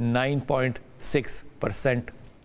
9.6%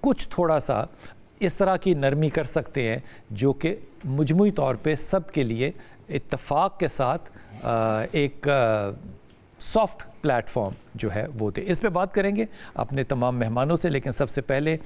کچھ تھوڑا سا اس طرح کی نرمی کر سکتے ہیں جو کہ مجموعی طور پہ سب کے لیے اتفاق کے ساتھ ایک سافٹ پلیٹ فارم جو ہے وہ دے. اس پہ بات کریں گے اپنے تمام مہمانوں سے, لیکن سب سے پہلے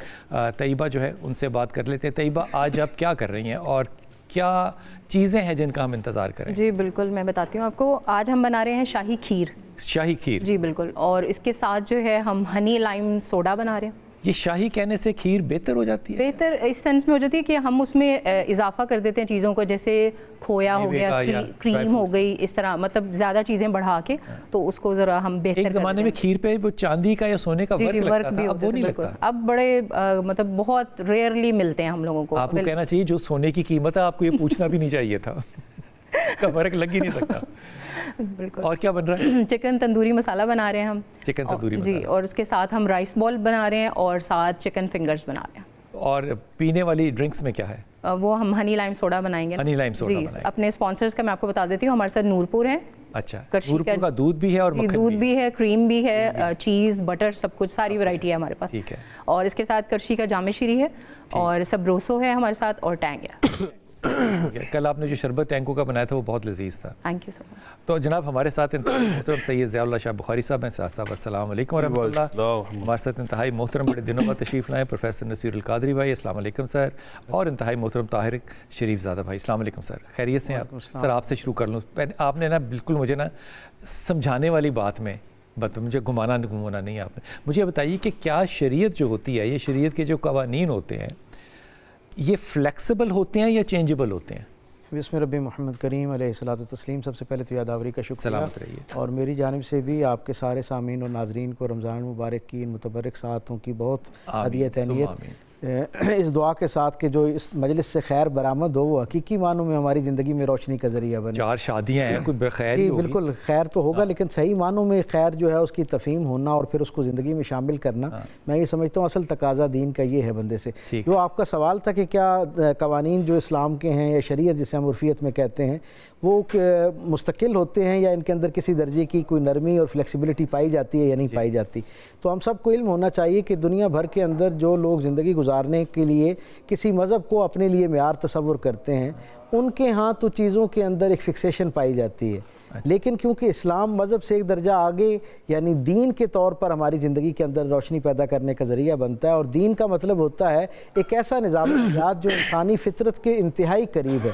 طیبہ جو ہے ان سے بات کر لیتے ہیں. طیبہ, آج آپ کیا کر رہی ہیں اور کیا چیزیں ہیں جن کا ہم انتظار کریں؟ جی بالکل, میں بتاتی ہوں آپ کو. آج ہم بنا رہے ہیں شاہی کھیر. شاہی کھیر؟ جی بالکل. اور اس کے ساتھ جو ہے ہم ہنی لائم سوڈا بنا رہے ہیں. یہ شاہی کہنے سے کھیر بہتر ہو جاتی ہے؟ بہتر اس سینس میں ہو جاتی ہے کہ ہم اس میں اضافہ کر دیتے ہیں چیزوں کو, جیسے کھویا ہو گیا, کریم ہو گئی, اس طرح مطلب زیادہ چیزیں بڑھا کے تو اس کو ذرا ہم بہتر. ایک زمانے میں کھیر پہ وہ چاندی کا یا سونے کا ورک لگتا تھا, اب وہ نہیں لگتا. اب بڑے مطلب بہت ریئرلی ملتے ہیں ہم لوگوں کو. آپ کو کہنا چاہیے جو سونے کی قیمت ہے آپ کو یہ پوچھنا بھی نہیں چاہیے تھا, اس کا فرق لگ ہی نہیں سکتا. بالکل. اور کیا بن رہا ہے؟ چکن تندوری مسالہ بنا رہے ہیں ہم. چکن تندوری مسالہ. جی, اور اس کے ساتھ ہم رائس بال بنا رہے ہیں اور ساتھ چکن فنگرز بنا رہے ہیں. اور پینے والی ڈرنکس میں کیا ہے؟ وہ ہم ہنی لائم سوڈا بنائیں گے. ہنی لائم سوڈا بنائیں گے. اپنے اسپانسرز کا میں آپ کو بتا دیتی ہوں. ہمارے ساتھ نورپور ہے. اچھا, نورپور کا دودھ بھی ہے اور مکھن بھی ہے. دودھ بھی ہے, کریم بھی ہے, چیز, بٹر, سب کچھ, ساری ورائٹی ہے ہمارے پاس. ٹھیک ہے. اور اس کے ساتھ کرشی کا جامع شیری ہے اور سبروسو ہے ہمارے ساتھ, اور ٹینگ ہے. کل آپ نے جو شربت ٹینکو کا بنایا تھا وہ بہت لذیذ تھا. تھینک یو سو مچ. تو جناب ہمارے ساتھ محترم سید ضیاء اللہ شاہ بخاری صاحب ہیں. صاحب السلام علیکم ورحمۃ اللہ. ہمارے ساتھ انتہائی محترم بڑے دنوں بعد تشریف لائے پروفیسر نصیر القادری بھائی. السلام علیکم سر. اور انتہائی محترم طاہر شریف زادہ بھائی. السلام علیکم سر, خیریت سے ہیں آپ؟ سر آپ سے شروع کر لوں. آپ نے نا بالکل مجھے نا سمجھانے والی بات میں مجھے گمانا نہیں. آپ نے مجھے بتائیے کہ کیا شریعت جو ہوتی ہے, یہ شریعت کے جو قوانین ہوتے ہیں, یہ فلیکسیبل ہوتے ہیں یا چینجبل ہوتے ہیں؟ بسم ربی محمد کریم علیہ الصلوۃ والتسلیم. سب سے پہلے تو یاداوری کا شکریہ. سلامت رہیے. اور میری جانب سے بھی آپ کے سارے سامعین اور ناظرین کو رمضان المبارک کی ان متبرک ساعتوں کی بہت ہدیہ تہنیت, اس دعا کے ساتھ کہ جو اس مجلس سے خیر برآمد ہو وہ حقیقی معنوں میں ہماری زندگی میں روشنی کا ذریعہ بنے. 4 شادیاں ہیں, کوئی بخیر ہی ہوگی. بالکل خیر تو ہوگا, لیکن صحیح معنوں میں خیر جو ہے اس کی تفہیم ہونا اور پھر اس کو زندگی میں شامل کرنا, میں یہ سمجھتا ہوں اصل تقاضا دین کا یہ ہے بندے سے. جو آپ کا سوال تھا کہ کیا قوانین جو اسلام کے ہیں یا شریعت جسے ہم عرفیت میں کہتے ہیں وہ مستقل ہوتے ہیں یا ان کے اندر کسی درجے کی کوئی نرمی اور فلیکسیبلٹی پائی جاتی ہے یا نہیں پائی جاتی. تو ہم سب کو علم ہونا چاہیے کہ دنیا بھر کے اندر جو لوگ زندگی گزارنے کے لیے کسی مذہب کو اپنے لیے معیار تصور کرتے ہیں, ان کے ہاں تو چیزوں کے اندر ایک فکسیشن پائی جاتی ہے. لیکن کیونکہ اسلام مذہب سے ایک درجہ آگے یعنی دین کے طور پر ہماری زندگی کے اندر روشنی پیدا کرنے کا ذریعہ بنتا ہے, اور دین کا مطلب ہوتا ہے ایک ایسا نظام حیات جو انسانی فطرت کے انتہائی قریب ہے.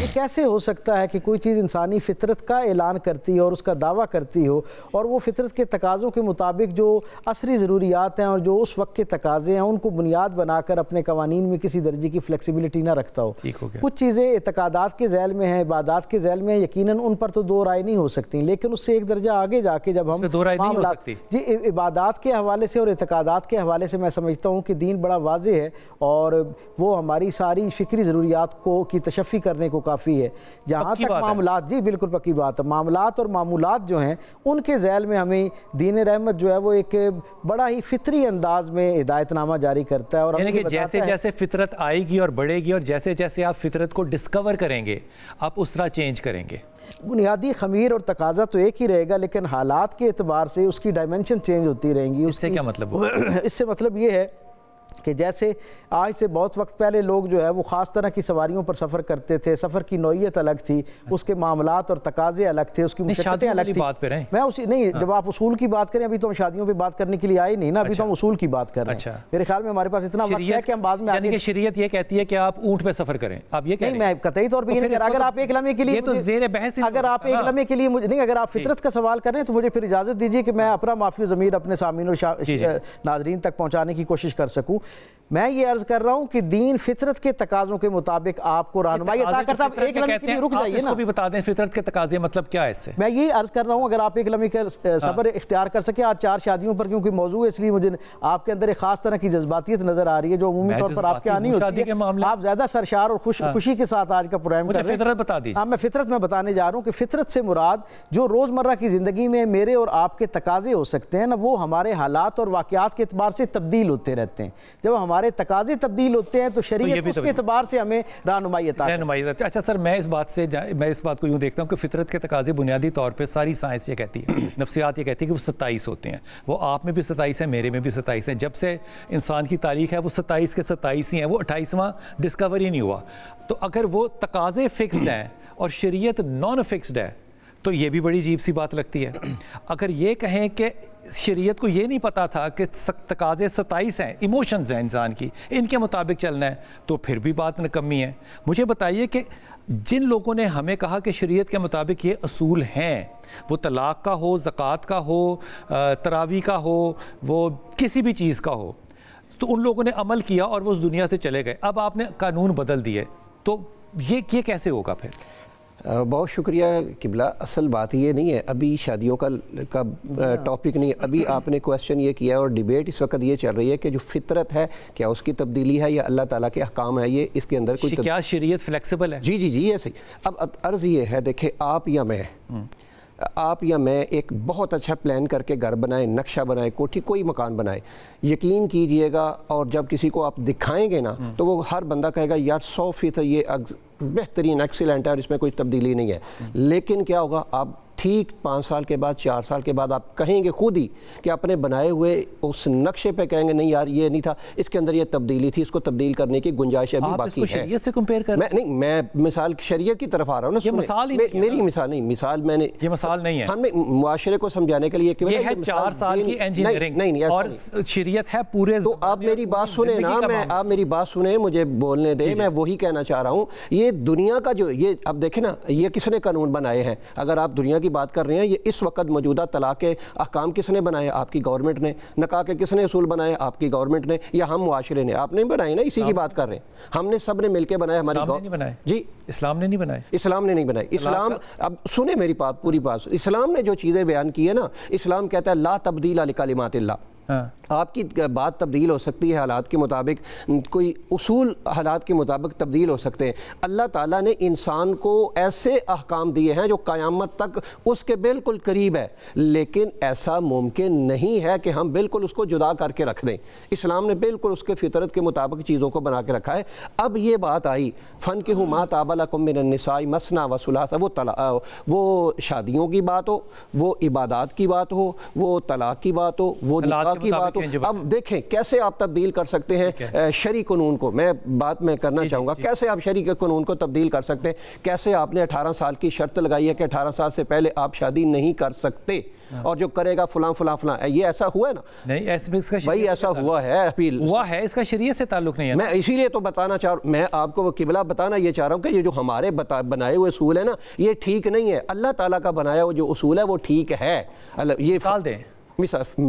یہ کیسے ہو سکتا ہے کہ کوئی چیز انسانی فطرت کا اعلان کرتی ہے اور اس کا دعویٰ کرتی ہو, اور وہ فطرت کے تقاضوں کے مطابق جو عصری ضروریات ہیں اور جو اس وقت کے تقاضے ہیں ان کو بنیاد بنا کر اپنے قوانین میں کسی درجے کی فلیکسیبلٹی نہ رکھتا ہو. کچھ چیزیں اعتقادات کے ذیل میں ہیں, عبادات کے ذیل میں ہیں, یقیناً ان پر تو دو رائے نہیں ہو سکتی, لیکن اس سے ایک درجہ آگے جا کے جب ہم عبادات کے حوالے سے اور اعتقادات کے حوالے سے میں سمجھتا ہوں کہ دین بڑا واضح ہے اور وہ ہماری ساری فکری ضروریات کو کی تشفی کرنے کو کافی ہے. جہاں تک معاملات, جی بالکل پکی بات ہے, معاملات اور معمولات جو ہیں ان کے ذیل میں ہمیں دین رحمت جو ہے وہ ایک بڑا ہی فطری انداز میں ہدایت نامہ جاری کرتا ہے. اور یعنی کہ جیسے جیسے فطرت آئے گی اور بڑھے گی اور جیسے جیسے آپ فطرت کو ڈسکور کریں گے آپ اس طرح چینج کریں گے. بنیادی خمیر اور تقاضا تو ایک ہی رہے گا, لیکن حالات کے اعتبار سے اس کی ڈائمنشن چینج ہوتی رہیں گی. اس سے کیا مطلب؟ اس سے مطلب یہ ہے کہ جیسے آج سے بہت وقت پہلے لوگ جو ہے وہ خاص طرح کی سواریوں پر سفر کرتے تھے, سفر کی نوعیت الگ تھی, اس کے معاملات اور تقاضے الگ تھے, اس کی مشقتیں الگ تھیں. میں اسی نہیں, جب آپ اصول کی بات کریں, ابھی تو ہم شادیوں پہ بات کرنے کے لیے آئے نہیں نا, ابھی تو ہم اصول کی بات کر رہے ہیں. میرے خیال میں ہمارے پاس اتنا وقت ہے کہ ہم بعد میں, یعنی کہ شریعت یہ کہتی ہے کہ آپ اونٹ پہ سفر کریں, آپ یہ کہیں میں قطعی طور پہ یہ نہیں, اگر آپ ایک لمحے کے لیے, اگر آپ ایک لمحے کے لیے نہیں, اگر آپ فطرت کا سوال کریں تو مجھے پھر اجازت دیجیے کہ میں اپنا معافی ضمیر اپنے سامعین اور ناظرین تک پہنچانے کی کوشش کر سکوں. میں یہ عرض کر رہا ہوں کہ دین فطرت کے تقاضوں کے مطابق آپ کو رہنمائی عطا کرتا ہے. ایک لمحے کے لیے رک جائیے نا, اس کو بھی بتا دیں فطرت کے تقاضے مطلب کیا ہے اس سے. میں یہ عرض کر رہا ہوں اگر آپ ایک لمحے کا صبر اختیار کر سکیں. آج 4 شادیوں پر کیونکہ موضوع ہے, اس لیے مجھے آپ کے اندر ایک خاص طرح کی جذباتیت نظر آ رہی ہے جو عمومی طور پر آپ کے آنی ہوتی ہے. آپ زیادہ سرشار اور خوشی کے ساتھ آج کا پروگرام کر رہے ہیں. فطرت بتا دیجیے. ہاں, میں فطرت میں بتانے جا رہا ہوں کہ فطرت سے مراد جو روزمرہ کی زندگی میں میرے اور آپ کے تقاضے ہو سکتے ہیں نا, وہ ہمارے حالات اور واقعات کے اعتبار سے تبدیل ہوتے رہتے ہیں. جب ہمارے تقاضے تبدیل ہوتے ہیں تو شریعت اس کے اعتبار سے ہمیں رہنمائی عطا کرتی ہے۔ اچھا سر، میں اس بات کو یوں دیکھتا ہوں کہ فطرت کے تقاضے بنیادی طور پہ ساری سائنس یہ کہتی ہے، نفسیات یہ کہتی ہے کہ وہ 27 ہوتے ہیں، وہ آپ میں بھی 27 ہیں، میرے میں بھی 27 ہیں، جب سے انسان کی تاریخ ہے وہ 27 کے 27 ہی ہیں، وہ 28واں ڈسکور ہی نہیں ہوا۔ تو اگر وہ تقاضے فکسڈ ہیں اور شریعت نان فکسڈ ہے تو یہ بھی بڑی عجیب سی بات لگتی ہے۔ اگر یہ کہیں کہ شریعت کو یہ نہیں پتا تھا کہ تقاضے 27 ہیں، ایموشنز ہیں انسان کی، ان کے مطابق چلنا ہے، تو پھر بھی بات نکمی ہے۔ مجھے بتائیے کہ جن لوگوں نے ہمیں کہا کہ شریعت کے مطابق یہ اصول ہیں، وہ طلاق کا ہو، زکوٰۃ کا ہو، تراویح کا ہو، وہ کسی بھی چیز کا ہو، تو ان لوگوں نے عمل کیا اور وہ اس دنیا سے چلے گئے، اب آپ نے قانون بدل دیے، تو یہ کیسے ہوگا پھر؟ بہت شکریہ قبلہ۔ اصل بات یہ نہیں ہے، ابھی شادیوں کا ٹاپک نہیں ہے، ابھی آپ نے کویسچن یہ کیا ہے اور ڈیبیٹ اس وقت یہ چل رہی ہے کہ جو فطرت ہے کیا اس کی تبدیلی ہے یا اللہ تعالیٰ کے احکام ہے، یہ اس کے اندر کوئی کیا شریعت فلیکسیبل ہے؟ جی یہ صحیح۔ اب عرض یہ ہے، دیکھیں آپ یا میں ایک بہت اچھا پلان کر کے گھر بنائیں، نقشہ بنائیں، کوٹھی کوئی مکان بنائے، یقین کیجئے گا اور جب کسی کو آپ دکھائیں گے نا تو وہ ہر بندہ کہے گا یار 100% یہ بہترین ایکسیلنٹ ہے اور اس میں کوئی تبدیلی نہیں ہے۔ لیکن کیا ہوگا، آپ ٹھیک 5 سال کے بعد 4 سال کے بعد آپ کہیں گے خود ہی کہ اپنے بنائے ہوئے اس نقشے پہ کہیں گے نہیں یار یہ نہیں تھا، اس کے اندر یہ تبدیلی تھی، اس کو تبدیل کرنے کی گنجائش ابھی باقی ہے۔ آپ اس کو شریعت سے کمپیئر کر رہے ہیں؟ میں مثال شریعت کی طرف آ رہا ہوں نا، یہ مثال ہی نہیں ہے، میری مثال نہیں، مثال میں نے یہ مثال نہیں ہے، ہمیں معاشرے کو سمجھانے کے لیے یہ ہے 4 سال کی انجینئرنگ اور شریعت ہے پورے۔ تو آپ میری بات سنیں نا، آپ میری بات سنیں، مجھے بولنے دیں، میں وہی کہنا چاہ رہا ہوں۔ یہ دنیا کا جو یہ اب دیکھیں نا، یہ کس نے قانون بنائے ہیں؟ اگر آپ دنیا کی بات کر رہے ہیں، یہ اس وقت موجودہ طلاق کے احکام کس نے بنائے؟ آپ کی گورنمنٹ نے۔ نکاح کے کس نے اصول بنائے؟ آپ کی گورنمنٹ نے یا ہم معاشرے نے؟ آپ نے بنائے نا، اسی کی بات کر رہے ہیں، ہم نے سب نے مل کے بنایا۔ ہماری جی اسلام نے نہیں بنائے، اسلام نے نہیں بنائے۔ اسلام، اب سنیں میری بات، پوری بات، اسلام نے جو چیزیں بیان کی ہے نا، اسلام کہتا ہے لا تبدیل لکلمات اللہ۔ آپ کی بات تبدیل ہو سکتی ہے حالات کے مطابق، کوئی اصول حالات کے مطابق تبدیل ہو سکتے ہیں۔ اللہ تعالیٰ نے انسان کو ایسے احکام دیے ہیں جو قیامت تک اس کے بالکل قریب ہے، لیکن ایسا ممکن نہیں ہے کہ ہم بالکل اس کو جدا کر کے رکھ دیں۔ اسلام نے بالکل اس کے فطرت کے مطابق چیزوں کو بنا کے رکھا ہے۔ اب یہ بات آئی فَانكِحُوا مَا طَابَ لَكُم مِّنَ النِّسَاءِ مَثْنَىٰ وَثُلَاثَ، وہ شادیوں کی بات ہو، وہ عبادات کی بات ہو، وہ طلاق کی بات ہو، وہ نکاح کی بات ہو۔ اب دیکھیں کیسے آپ تبدیل کر سکتے ہیں شرعی قانون کو۔ میں کرنا چاہوں گا کیسے آپ شرعی قانون کو تبدیل کر سکتے ہیں۔ کیسے آپ نے 18 سال کی شرط لگائی ہے کہ 18 سال سے پہلے آپ شادی نہیں کر سکتے، اور جو کرے گا فلاں فلاں فلاں، یہ ایسا ہوا ہے نا؟ نہیں، بھائی ایسا ہوا ہے، اپیل ہوا ہے، اس کا شریعت سے تعلق نہیں ہے۔ میں اسی لیے تو بتانا چاہ رہا ہوں، میں آپ کو قبلہ بتانا یہ چاہ رہا ہوں کہ یہ جو ہمارے بنائے ہوئے اصول ہیں نا، یہ ٹھیک نہیں ہے۔ اللہ تعالیٰ کا بنایا ہوا جو اصول ہے وہ ٹھیک ہے۔ یہ مثال دیں،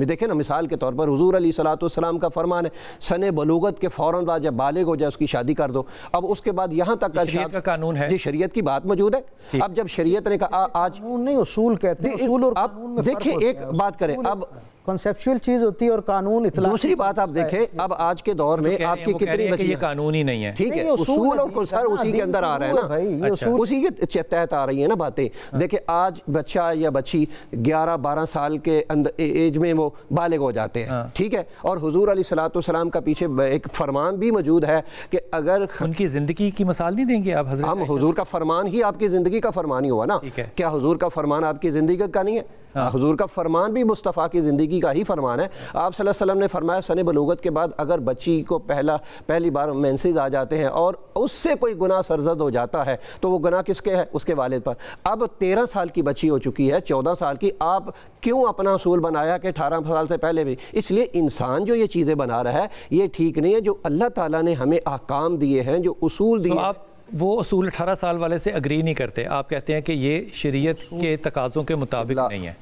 دیکھیں نا، مثال کے طور پر حضور علیہ الصلوۃ والسلام کا فرمان ہے سن بلوغت کے فوراً بعد جب بالغ ہو جائے اس کی شادی کر دو۔ اب اس کے بعد یہاں تک شریعت کا قانون ہے، جی شریعت کی بات موجود ہے۔ اب جب شریعت نے کہا آج قانون نہیں، اصول کہتے ہیں، اصول اور قانون میں فرق دیکھیں ہوتا ہے۔ ایک بات کریں، اب کنسیپچول چیز ہوتی ہے اور قانون اطلاع۔ دوسری بات آپ دیکھیں، اب آج کے دور میں آپ کی کتنی بچی، یہ قانون ہی نہیں ہے، ٹھیک ہے، اصول اور سر اسی کے اندر آ رہا ہے نا، اسی کے تحت آ رہی ہیں نا باتیں۔ دیکھیں آج بچہ یا بچی 11-12 سال کے ایج میں وہ بالغ ہو جاتے ہیں، ٹھیک ہے، اور حضور علیہ الصلوۃ والسلام کا پیچھے ایک فرمان بھی موجود ہے کہ اگر ان کی زندگی کی مثال نہیں دیں گے آپ حضرت؟ ہم حضور کا فرمان ہی آپ کی زندگی کا فرمان ہی ہوا نا، کیا حضور کا فرمان آپ کی زندگی کا نہیں ہے؟ حضور کا فرمان بھی مصطفیٰ کی زندگی کا ہی فرمان ہے۔ آپ صلی اللہ علیہ وسلم نے فرمایا سن بلوغت کے بعد اگر بچی کو پہلی بار مینسز آ جاتے ہیں اور اس سے کوئی گناہ سرزد ہو جاتا ہے تو وہ گناہ کس کے ہے؟ اس کے والد پر۔ اب 13 سال کی بچی ہو چکی ہے، 14 سال کی، آپ کیوں اپنا اصول بنایا کہ 18 سال سے پہلے بھی؟ اس لیے انسان جو یہ چیزیں بنا رہا ہے یہ ٹھیک نہیں ہے۔ جو اللہ تعالیٰ نے ہمیں احکام دیے ہیں، جو اصول دیے، آپ وہ اصول 18 سال والے سے اگری نہیں کرتے، آپ کہتے ہیں کہ یہ شریعت کے تقاضوں کے مطابق نہیں ہے،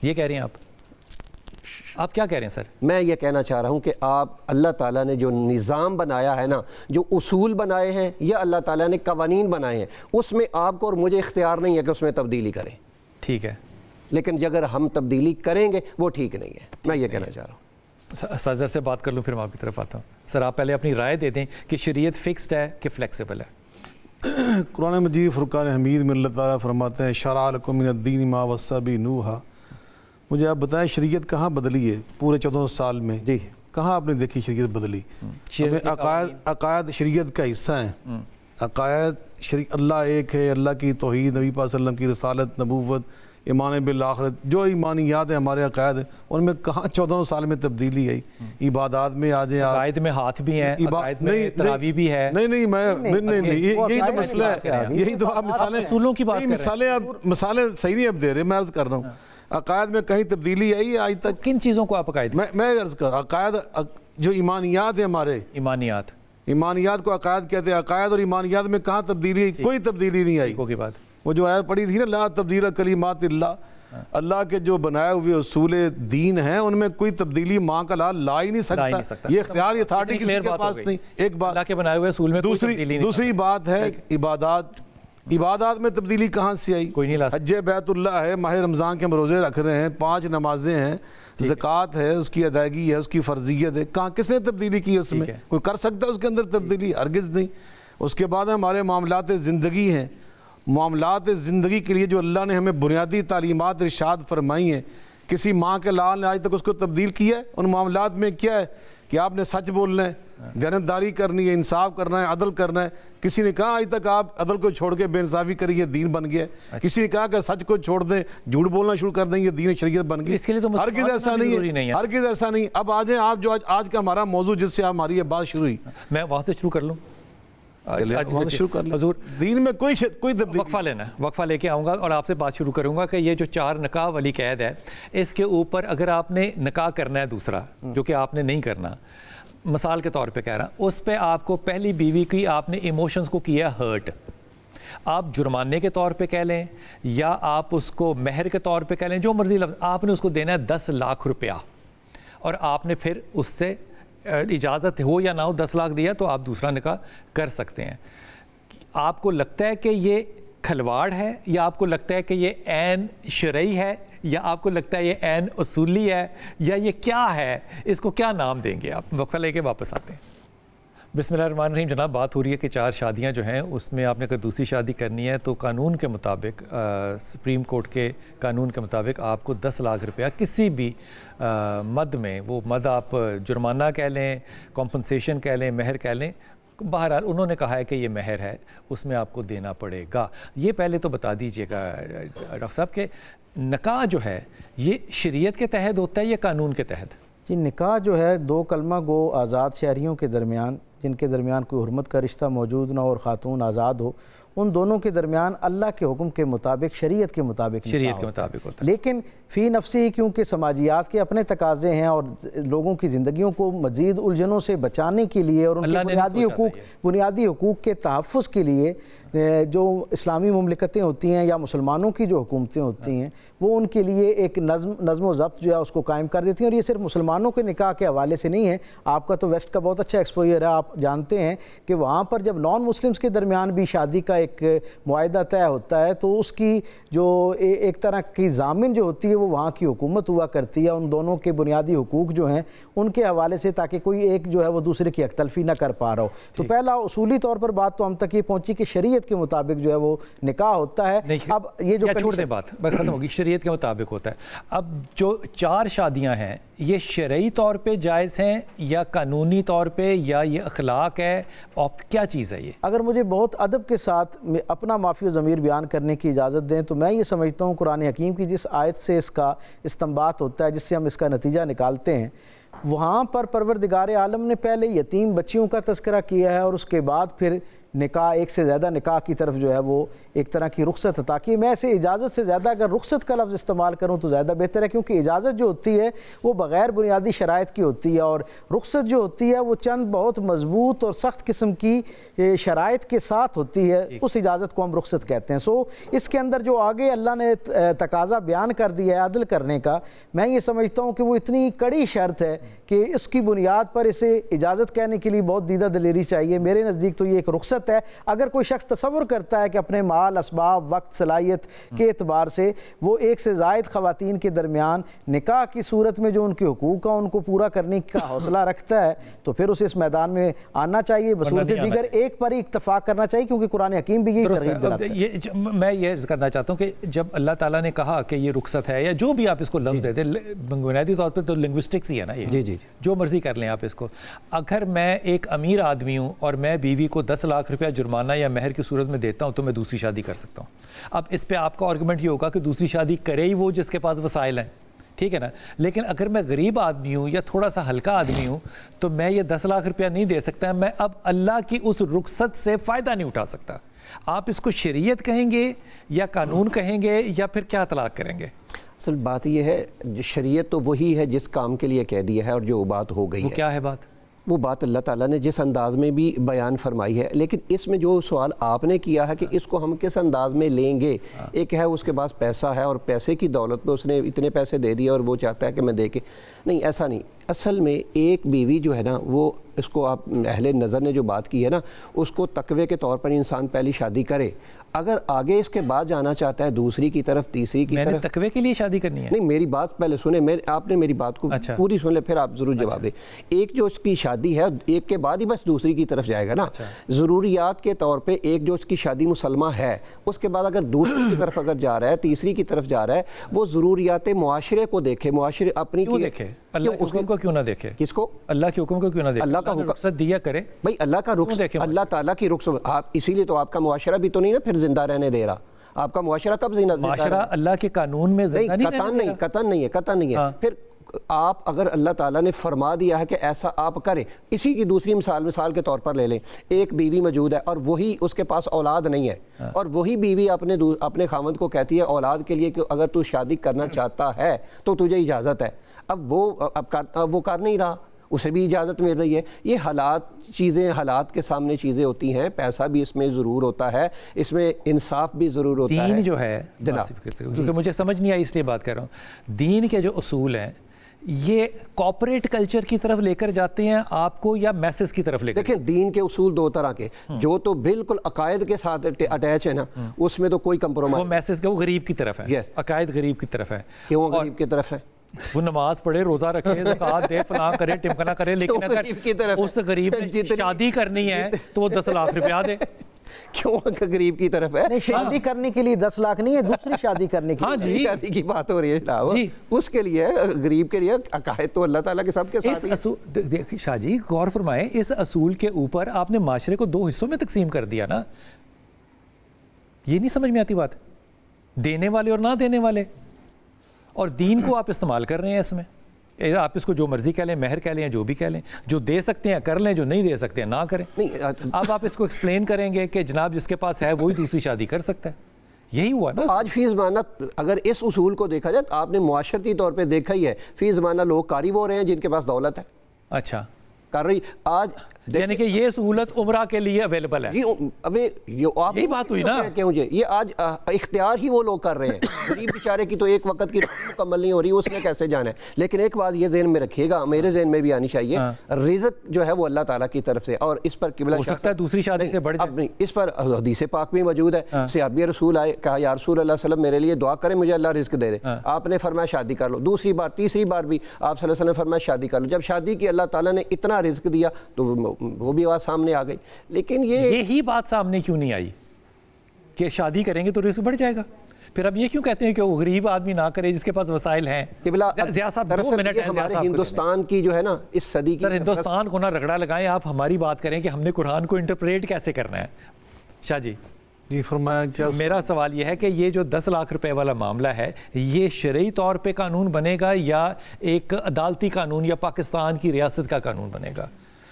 یہ کہہ رہے ہیں آپ کیا کہہ رہے ہیں سر؟ میں یہ کہنا چاہ رہا ہوں کہ آپ اللہ تعالیٰ نے جو نظام بنایا ہے نا، جو اصول بنائے ہیں یا اللہ تعالیٰ نے قوانین بنائے ہیں، اس میں آپ کو اور مجھے اختیار نہیں ہے کہ اس میں تبدیلی کریں، ٹھیک ہے، لیکن اگر ہم تبدیلی کریں گے وہ ٹھیک نہیں ہے۔ میں یہ کہنا چاہ رہا ہوں۔ سر سے بات کر لوں پھر میں آپ کی طرف آتا ہوں۔ سر آپ پہلے اپنی رائے دے دیں کہ شریعت فکسڈ ہے کہ فلیکسیبل ہے؟ قرآن مجید فرقان حمید میں اللہ تعالیٰ فرماتے ہیں شرع لکم من الدین ما وصی بہ نوحا۔ مجھے آپ بتائیں شریعت کہاں بدلی ہے پورے 14 سال میں؟ جی کہاں آپ نے دیکھی شریعت بدلی؟ عقائد شریعت کا حصہ ہیں. عقائد اللہ ایک ہے، اللہ کی توحید، نبی پاک صلی اللہ علیہ وسلم کی رسالت، نبوت، ایمان بالآخرت، جو ایمانیات ہیں ہمارے عقائد ہیں، ان میں کہاں 14 سال میں تبدیلی آئی؟ عبادات میں آ جائیں، عقائد میں ہاتھ بھی ہیں، عقائد میں تراویح بھی ہے. نہیں یہی تو مسئلہ ہے. یہی تو آپ اصولوں کی بات مثالیں صحیح نہیں اب دے رہے. میں عرض کر رہا ہوں عقائد میں کہیں تبدیلی آئی آج تک؟ کن چیزوں کو آپ عقائد؟ میں عرض کر عقائد جو ایمانیات ہیں ہمارے، ایمانیات کو عقائد کہتے ہیں. عقائد اور ایمانیات میں کہاں تبدیلی؟ کوئی تبدیلی نہیں آئی. کی بات وہ جو آیت پڑھی تھی نا، لا تبدیل کلمات اللہ، اللہ کے جو بنائے ہوئے اصول دین ہیں ان میں کوئی تبدیلی ماں کا لا ہی نہیں سکتا. یہ اختیار، یہ اتھارٹی کسی کے پاس نہیں. ایک بات اللہ کے بنائے ہوئے اصول میں دوسری بات ہے عبادات میں تبدیلی کہاں سے آئی؟ کوئی نہیں لا سکتا. حج بیت اللہ ہے، ماہ رمضان کے ہم روزے رکھ رہے ہیں، 5 نمازیں ہیں، زکوٰۃ ہے، اس کی ادائیگی ہے، اس کی فرضیت ہے. کہاں کس نے تبدیلی کی اس میں؟ کوئی کر سکتا ہے اس کے اندر تبدیلی؟ ہرگز نہیں. اس کے بعد ہمارے معاملات زندگی ہیں. معاملات زندگی کے لیے جو اللہ نے ہمیں بنیادی تعلیمات ارشاد فرمائی ہیں، کسی ماں کے لال نے آج تک اس کو تبدیل کیا ہے؟ ان معاملات میں کیا ہے کہ آپ نے سچ بولنا ہے، دیانتداری کرنی ہے، انصاف کرنا ہے، عدل کرنا ہے. کسی نے کہا آج تک آپ عدل کو چھوڑ کے بے انصافی کریے دین بن گیا ہے؟ کسی نے کہا کہ سچ کو چھوڑ دیں، جھوٹ بولنا شروع کر دیں، یہ دین شریعت بن گئی؟ ہرگز ایسا نہیں ہے، ہرگز ایسا نہیں. اب آ جائیں آپ جو آج کا ہمارا موضوع جس سے ہماری یہ بات شروع ہوئی، میں وہاں سے شروع کر لوں. حضور دین میں کوئی تبدیلی. وقفہ لینا ہے، وقفہ لے کے آؤں گا اور آپ سے بات شروع کروں گا کہ یہ جو 4 نکاح والی قید ہے، اس کے اوپر اگر آپ نے نکاح کرنا ہے دوسرا جو کہ آپ نے نہیں کرنا، مثال کے طور پہ کہہ رہا ہوں، اس پہ آپ کو پہلی بیوی کی آپ نے ایموشنز کو کیا ہرٹ، آپ جرمانے کے طور پہ کہہ لیں یا آپ اس کو مہر کے طور پہ کہہ لیں، جو مرضی لفظ، آپ نے اس کو دینا ہے 10 لاکھ روپیہ اور آپ نے پھر اس سے اجازت ہو یا نہ ہو 10 لاکھ دیا تو آپ دوسرا نکاح کر سکتے ہیں. آپ کو لگتا ہے کہ یہ کھلواڑ ہے یا آپ کو لگتا ہے کہ یہ عین شرعی ہے یا آپ کو لگتا ہے یہ عین اصولی ہے یا یہ کیا ہے؟ اس کو کیا نام دیں گے آپ؟ وقفہ لے کے واپس آتے ہیں. بسم اللہ الرحمن الرحیم. جناب بات ہو رہی ہے کہ 4 شادیاں جو ہیں اس میں آپ نے اگر دوسری شادی کرنی ہے تو قانون کے مطابق، سپریم کورٹ کے قانون کے مطابق آپ کو 10 لاکھ روپیہ کسی بھی مد میں، وہ مد آپ جرمانہ کہہ لیں، کمپنسیشن کہہ لیں، مہر کہہ لیں، بہرحال انہوں نے کہا ہے کہ یہ مہر ہے، اس میں آپ کو دینا پڑے گا. یہ پہلے تو بتا دیجئے گا ڈاکٹر صاحب کہ نکاح جو ہے یہ شریعت کے تحت ہوتا ہے یا قانون کے تحت؟ جی، نکاح جو ہے 2 کلمہ گو آزاد شہریوں کے درمیان، جن کے درمیان کوئی حرمت کا رشتہ موجود نہ اور خاتون آزاد ہو، ان دونوں کے درمیان اللہ کے حکم کے مطابق، شریعت کے مطابق ہوتا ہے. لیکن فی نفسی کیونکہ سماجیات کے اپنے تقاضے ہیں اور لوگوں کی زندگیوں کو مزید الجھنوں سے بچانے کے لیے اور ان کے بنیادی حقوق کے تحفظ کے لیے جو اسلامی مملکتیں ہوتی ہیں یا مسلمانوں کی جو حکومتیں ہوتی ہیں وہ ان کے لیے ایک نظم و ضبط جو ہے اس کو قائم کر دیتی ہیں. اور یہ صرف مسلمانوں کے نکاح کے حوالے سے نہیں ہے، آپ کا تو ویسٹ کا بہت اچھا ایکسپوجر ہے، آپ جانتے ہیں کہ وہاں پر جب نان مسلمز کے درمیان بھی شادی کا ایک معاہدہ طے ہوتا ہے تو اس کی جو ایک طرح کی ضامن جو ہوتی ہے وہ وہاں کی حکومت ہوا کرتی ہے ان دونوں کے بنیادی حقوق جو ہیں ان کے حوالے سے، تاکہ کوئی ایک جو ہے وہ دوسرے کی حق تلفی نہ کر پا رہا ہو. تو پہلا اصولی طور پر بات تو ہم تک یہ پہنچی کہ شریعت کے مطابق جو ہے وہ نکاح ہوتا ہے. اب یہ جو چھوڑ دیں بات، بس ختم ہوگی، شریعت کے مطابق ہوتا ہے. اب جو 4 شادیاں ہیں یہ شرعی طور پہ جائز ہیں یا قانونی طور پہ یا یہ اخلاق ہے اور کیا چیز ہے یہ؟ اگر مجھے بہت ادب کے ساتھ اپنا معافی و ضمیر بیان کرنے کی اجازت دیں تو میں یہ سمجھتا ہوں قرآن حکیم کی جس آیت سے اس کا استنباط ہوتا ہے، جس سے ہم اس کا نتیجہ نکالتے ہیں، وہاں پر پروردگار عالم نے پہلے یتیم بچیوں کا تذکرہ کیا ہے اور اس کے بعد پھر نکاح، ایک سے زیادہ نکاح کی طرف جو ہے وہ ایک طرح کی رخصت عطا کی. میں اسے اجازت سے زیادہ اگر رخصت کا لفظ استعمال کروں تو زیادہ بہتر ہے، کیونکہ اجازت جو ہوتی ہے وہ بغیر بنیادی شرائط کی ہوتی ہے اور رخصت جو ہوتی ہے وہ چند بہت مضبوط اور سخت قسم کی شرائط کے ساتھ ہوتی ہے، اس اجازت کو ہم رخصت کہتے ہیں. سو اس کے اندر جو آگے اللہ نے تقاضا بیان کر دیا ہے عدل کرنے کا، میں یہ سمجھتا ہوں کہ وہ اتنی کڑی شرط ہے کہ اس کی بنیاد پر اسے اجازت کہنے کے لیے بہت دیدہ دلیری چاہیے. میرے نزدیک تو یہ ایک رخصت رخصت ہے. اگر کوئی شخص تصور کرتا ہے کہ اپنے مال، اسباب، وقت، صلاحیت کے اعتبار سے وہ ایک سے زائد خواتین کے درمیان نکاح کی صورت میں جو ان کے حقوق کا ان کو پورا کرنے کا حوصلہ رکھتا ہے تو پھر اسے اس میدان میں آنا چاہیے. بصورت دیگر ایک پر ہی اتفاق کرنا چاہیے, کیونکہ قرآن حکیم بھی یہی ترغیب دلاتا ہے. میں یہ کرنا چاہتا ہوں کہ جب اللہ تعالیٰ نے کہا کہ یہ رخصت ہے, یا جو بھی آپ اس کو لفظ دے دیں, بنیادی طور پہ تو لنگوسٹکس ہی ہے نا یہ, جی جو مرضی کر لیں آپ اس کو. اگر میں ایک امیر آدمی ہوں اور میں بیوی کو 10 لاکھ روپیہ جرمانہ یا مہر کی صورت میں دیتا ہوں تو میں دوسری شادی کر سکتا ہوں. اب اس پہ آپ کا آرگومنٹ یہ ہوگا کہ دوسری شادی کرے ہی وہ جس کے پاس وسائل ہیں, ٹھیک ہے نا. لیکن اگر میں غریب آدمی ہوں یا تھوڑا سا ہلکا آدمی ہوں تو میں یہ 10 لاکھ روپیہ نہیں دے سکتا, میں اب اللہ کی اس رخصت سے فائدہ نہیں اٹھا سکتا. آپ اس کو شریعت کہیں گے یا قانون کہیں گے یا پھر کیا طلاق کریں گے؟ اصل بات یہ ہے, شریعت تو وہی ہے جس کام کے لیے کہہ دیا ہے, اور جو بات ہو گئی وہ ہے کیا ہے بات؟ وہ بات اللہ تعالیٰ نے جس انداز میں بھی بیان فرمائی ہے. لیکن اس میں جو سوال آپ نے کیا ہے کہ اس کو ہم کس انداز میں لیں گے, ایک ہے اس کے پاس پیسہ ہے اور پیسے کی دولت پہ اس نے اتنے پیسے دے دیے اور وہ چاہتا ہے کہ میں دے کے, نہیں ایسا نہیں. اصل میں ایک بیوی جو ہے نا, وہ اس کو آپ اہل نظر نے جو بات کی ہے نا, اس کو تقوی کے طور پر انسان پہلی شادی کرے. اگر آگے اس کے بعد جانا چاہتا ہے دوسری کی طرف, تیسری کی طرف, میں نے تقوی کے لیے شادی کرنی ہے. نہیں میری بات پہلے سنیں, آپ نے میری بات کو پوری سن لے پھر آپ ضرور جواب دیں. ایک جو اس کی شادی ہے, ایک کے بعد ہی بس دوسری کی طرف جائے گا نا. ضروریات کے طور پہ ایک جو اس کی شادی مسلمہ ہے, اس کے بعد اگر دوسری کی طرف اگر جا رہا ہے, تیسری کی طرف جا رہا ہے, وہ ضروریات معاشرے کو دیکھے, معاشرے اپنی کیوں دیکھے؟ اللہ کے حکم کو کیوں نہ دیکھے؟ کس کو؟ اللہ کے حکم کو کیوں نہ دیکھے؟ اللہ کا حکم رخصت دیا کرے بھائی, اللہ کا رخصت, اللہ تعالیٰ کی رخصت. آپ اسی لیے تو آپ کا معاشرہ بھی تو نہیں نا پھر زندہ رہنے دے رہا. آپ کا معاشرہ کب زندہ رہا؟ معاشرہ اللہ کے قانون میں زندہ نہیں, قطعاً نہیں ہے. پھر آپ اگر اللہ تعالیٰ نے فرما دیا ہے کہ ایسا آپ کریں, اسی کی دوسری مثال کے طور پر لے لیں. ایک بیوی موجود ہے اور وہی اس کے پاس اولاد نہیں ہے, اور وہی بیوی اپنے خاوند کو کہتی ہے اولاد کے لیے کہ اگر تو شادی کرنا چاہتا ہے تو تجھے اجازت ہے. اب وہ کر نہیں رہا, اسے بھی اجازت مل رہی ہے. یہ حالات کے سامنے چیزیں ہوتی ہیں. پیسہ بھی اس میں ضرور ہوتا ہے, اس میں انصاف بھی ضرور ہوتا ہے. دین جو ہے, کیونکہ مجھے سمجھ نہیں آئی اس لیے بات کر رہا ہوں, دین کے جو اصول ہیں یہ کارپوریٹ کلچر کی طرف لے کر جاتے ہیں آپ کو یا میسز کی طرف لے کر؟ دیکھیں دین کے اصول دو طرح کے, جو تو بالکل عقائد کے ساتھ اٹیچ ہے نا, اس میں تو کوئی کمپرومائز. وہ میسز کا وہ غریب کی طرف ہے, عقائد غریب کی طرف ہے. کیوں غریب کی طرف ہے؟ وہ نماز پڑھے, روزہ رکھے, زکوٰۃ دے, فلاں کرے, ٹمکنا کرے, لیکن اگر اس غریب نے شادی کرنی ہے تو وہ 10 لاکھ روپیہ دے. کیوں غریب کی طرف ہے؟ شادی کرنے کے لیے 10 لاکھ نہیں ہے, دوسری شادی کرنے کے لیے شادی کی بات ہو رہی ہے, اس کے لیے غریب کے لیے. عقائد تو اللہ تعالیٰ کے سب کے ساتھ. دیکھیں شاہ جی غور فرمائیں, اس اصول کے اوپر آپ نے معاشرے کو 2 حصوں میں تقسیم کر دیا نا. یہ نہیں سمجھ میں آتی بات, دینے والے اور نہ دینے والے, اور دین کو آپ استعمال کر رہے ہیں اس میں. آپ اس کو جو مرضی کہہ لیں, مہر کہہ لیں, جو بھی کہہ لیں, جو دے سکتے ہیں کر لیں, جو نہیں دے سکتے ہیں نہ کریں. اب آپ اس کو ایکسپلین کریں گے کہ جناب جس کے پاس ہے وہی دوسری شادی کر سکتا ہے. یہی ہوا نا آج. فی زمانہ اگر اس اصول کو دیکھا جائے, آپ نے معاشرتی طور پہ دیکھا ہی ہے, فی زمانہ لوگ قاری وہ ہو رہے ہیں جن کے پاس دولت ہے. اچھا, کر رہی آج یعنی کہ یہ سہولت عمرہ کے لیے اویلیبل ہے. یہی بات ہوئی نا, یہ آج اختیار ہی وہ لوگ کر رہے ہیں. غریب بیچارے کی تو ایک وقت کی مکمل نہیں ہو رہی, اس نے کیسے جانا ہے. لیکن ایک بات یہ ذہن میں رکھیے گا, میرے ذہن میں بھی آنی چاہیے, رزق جو ہے وہ اللہ تعالیٰ کی طرف سے, اور اس پر قبلہ ہو سکتا ہے دوسری شادی سے بڑھ جائے. اس پر حدیث پاک بھی موجود ہے. صحابی رسول آئے, کہا یا رسول اللہ صلی اللہ علیہ وسلم میرے لیے دعا کریں مجھے اللہ رزق دے دے. آپ نے فرمایا شادی کر لو. دوسری بار تیسری بار بھی آپ صلی اللہ علیہ وسلم نے فرمایا شادی کر لو. جب شادی کی اللہ تعالیٰ نے اتنا رزق دیا تو وہ بھی بات سامنے آ گئی. لیکن یہی بات سامنے کیوں نہیں آئی کہ شادی کریں گے تو رزق بڑھ جائے گا؟ پھر اب یہ کیوں کہتے ہیں کہ وہ غریب آدمی نہ کرے جس کے پاس وسائل ہیں؟ ہمارے ہندوستان کی جو ہے نا اس صدی کی, ہندوستان کو نہ رگڑا لگائیں, آپ ہماری بات کریں کہ ہم نے قرآن کو انٹرپریٹ کیسے کرنا ہے. شاہ جی جی فرمایا. کیا میرا سوال یہ ہے کہ یہ جو 10 لاکھ روپے والا معاملہ ہے یہ شرعی طور پہ قانون بنے گا یا ایک عدالتی قانون یا پاکستان کی ریاست کا قانون بنے گا؟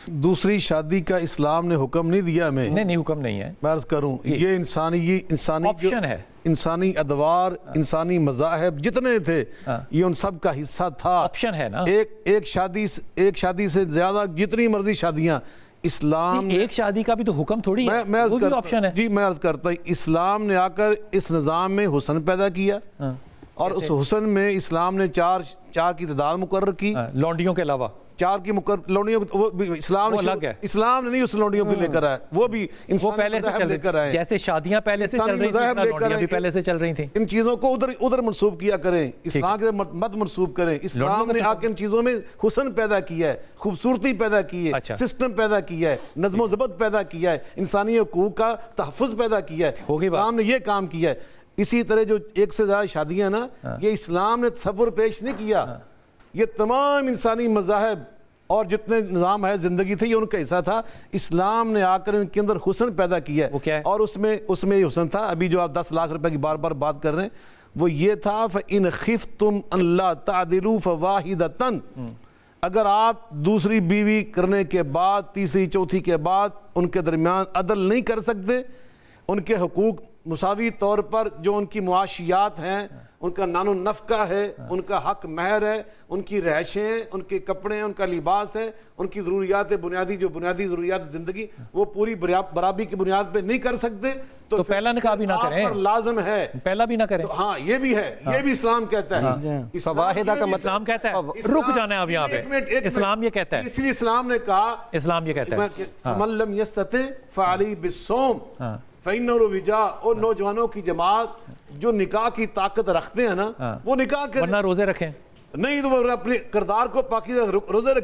دوسری شادی کا اسلام نے حکم نہیں دیا ہمیں. نہیں حکم نہیں ہے. میں عرض کروں یہ انسانی آپشن ہے. انسانی ادوار, انسانی مذاہب جتنے تھے یہ ان سب کا حصہ تھا. آپشن ہے نا. ایک شادی سے زیادہ جتنی مرضی شادیاں اسلام, ایک شادی کا بھی تو حکم تھوڑی ہے, وہ بھی آپشن ہے. جی میں عرض کرتا ہوں, اسلام نے آ کر اس نظام میں حسن پیدا کیا, اور اس حسن میں اسلام نے چار کی تعداد مقرر کی, لونڈیوں کے علاوہ. 4 کی لونڈیوں کو وہ بھی اسلام نے نہیں اس لونڈیوں کو لے کر آیا, وہ بھی پہلے سے چل کر آئے, جیسے شادیاں پہلے سے چل رہی تھیں لونڈیاں بھی پہلے سے چل رہی تھیں. ان چیزوں کو ادھر منسوب کیا کریں, اسلام کے مت منسوب کریں. اسلام نے آ کے ان چیزوں میں حسن پیدا کیا ہے, خوبصورتی پیدا کی ہے, سسٹم پیدا کیا ہے, نظم و ضبط پیدا کیا ہے, انسانی حقوق کا تحفظ پیدا کیا ہے. اسلام نے یہ کام کیا ہے. اسی طرح جو ایک سے زیادہ شادیاں نا, یہ اسلام نے تصور پیش نہیں کیا. یہ تمام انسانی مذاہب اور جتنے نظام ہے زندگی تھے یہ ان کا حصہ تھا. اسلام نے آ کر ان کے اندر حسن پیدا کیا ہے, اور اس میں یہ حسن تھا. ابھی جو آپ 10 لاکھ روپے کی بار بار بات کر رہے ہیں وہ یہ تھا فَإِنْ خِفْتُمْ أَنْ لَا تَعْدِلُوا فَوَاحِدَةً. اگر آپ دوسری بیوی کرنے کے بعد, تیسری چوتھی کے بعد ان کے درمیان عدل نہیں کر سکتے, ان کے حقوق مساوی طور پر جو ان کی معاشیات ہیں, ان کا نان و نفقہ ہے, ان کا حق مہر ہے, ان کی رہائشیں ہیں, ان کے کپڑے ہیں, ان کا لباس ہے, ان کی ضروریات بنیادی ضروریات زندگی وہ پوری برابری کی بنیاد پہ نہیں کر سکتے, تو پہلا نکاح بھی نہ کریں, پر لازم ہے پہلا بھی نہ کریں. ہاں یہ بھی ہے, یہ بھی اسلام کہتا ہے. فواحدہ کا اسلام کہتا ہے, رک جانا ہے اب یہاں پہ, اسلام یہ کہتا ہے, اس لیے اسلام نے کہا, اسلام یہ کہتا ہے مَن لَمْ يَسْتَطِعْ فَعَلَيْهِ بِالصَّوْمِ فَإِنَّهُ وِجَاءٌ. اور نوجوانوں کی جماعت جو نکاح کی طاقت رکھتے ہیں نا وہ نکاح کریں, ورنہ روزے رکھیں, نہیں تو وہ اپنے کردار کو پاکیزہ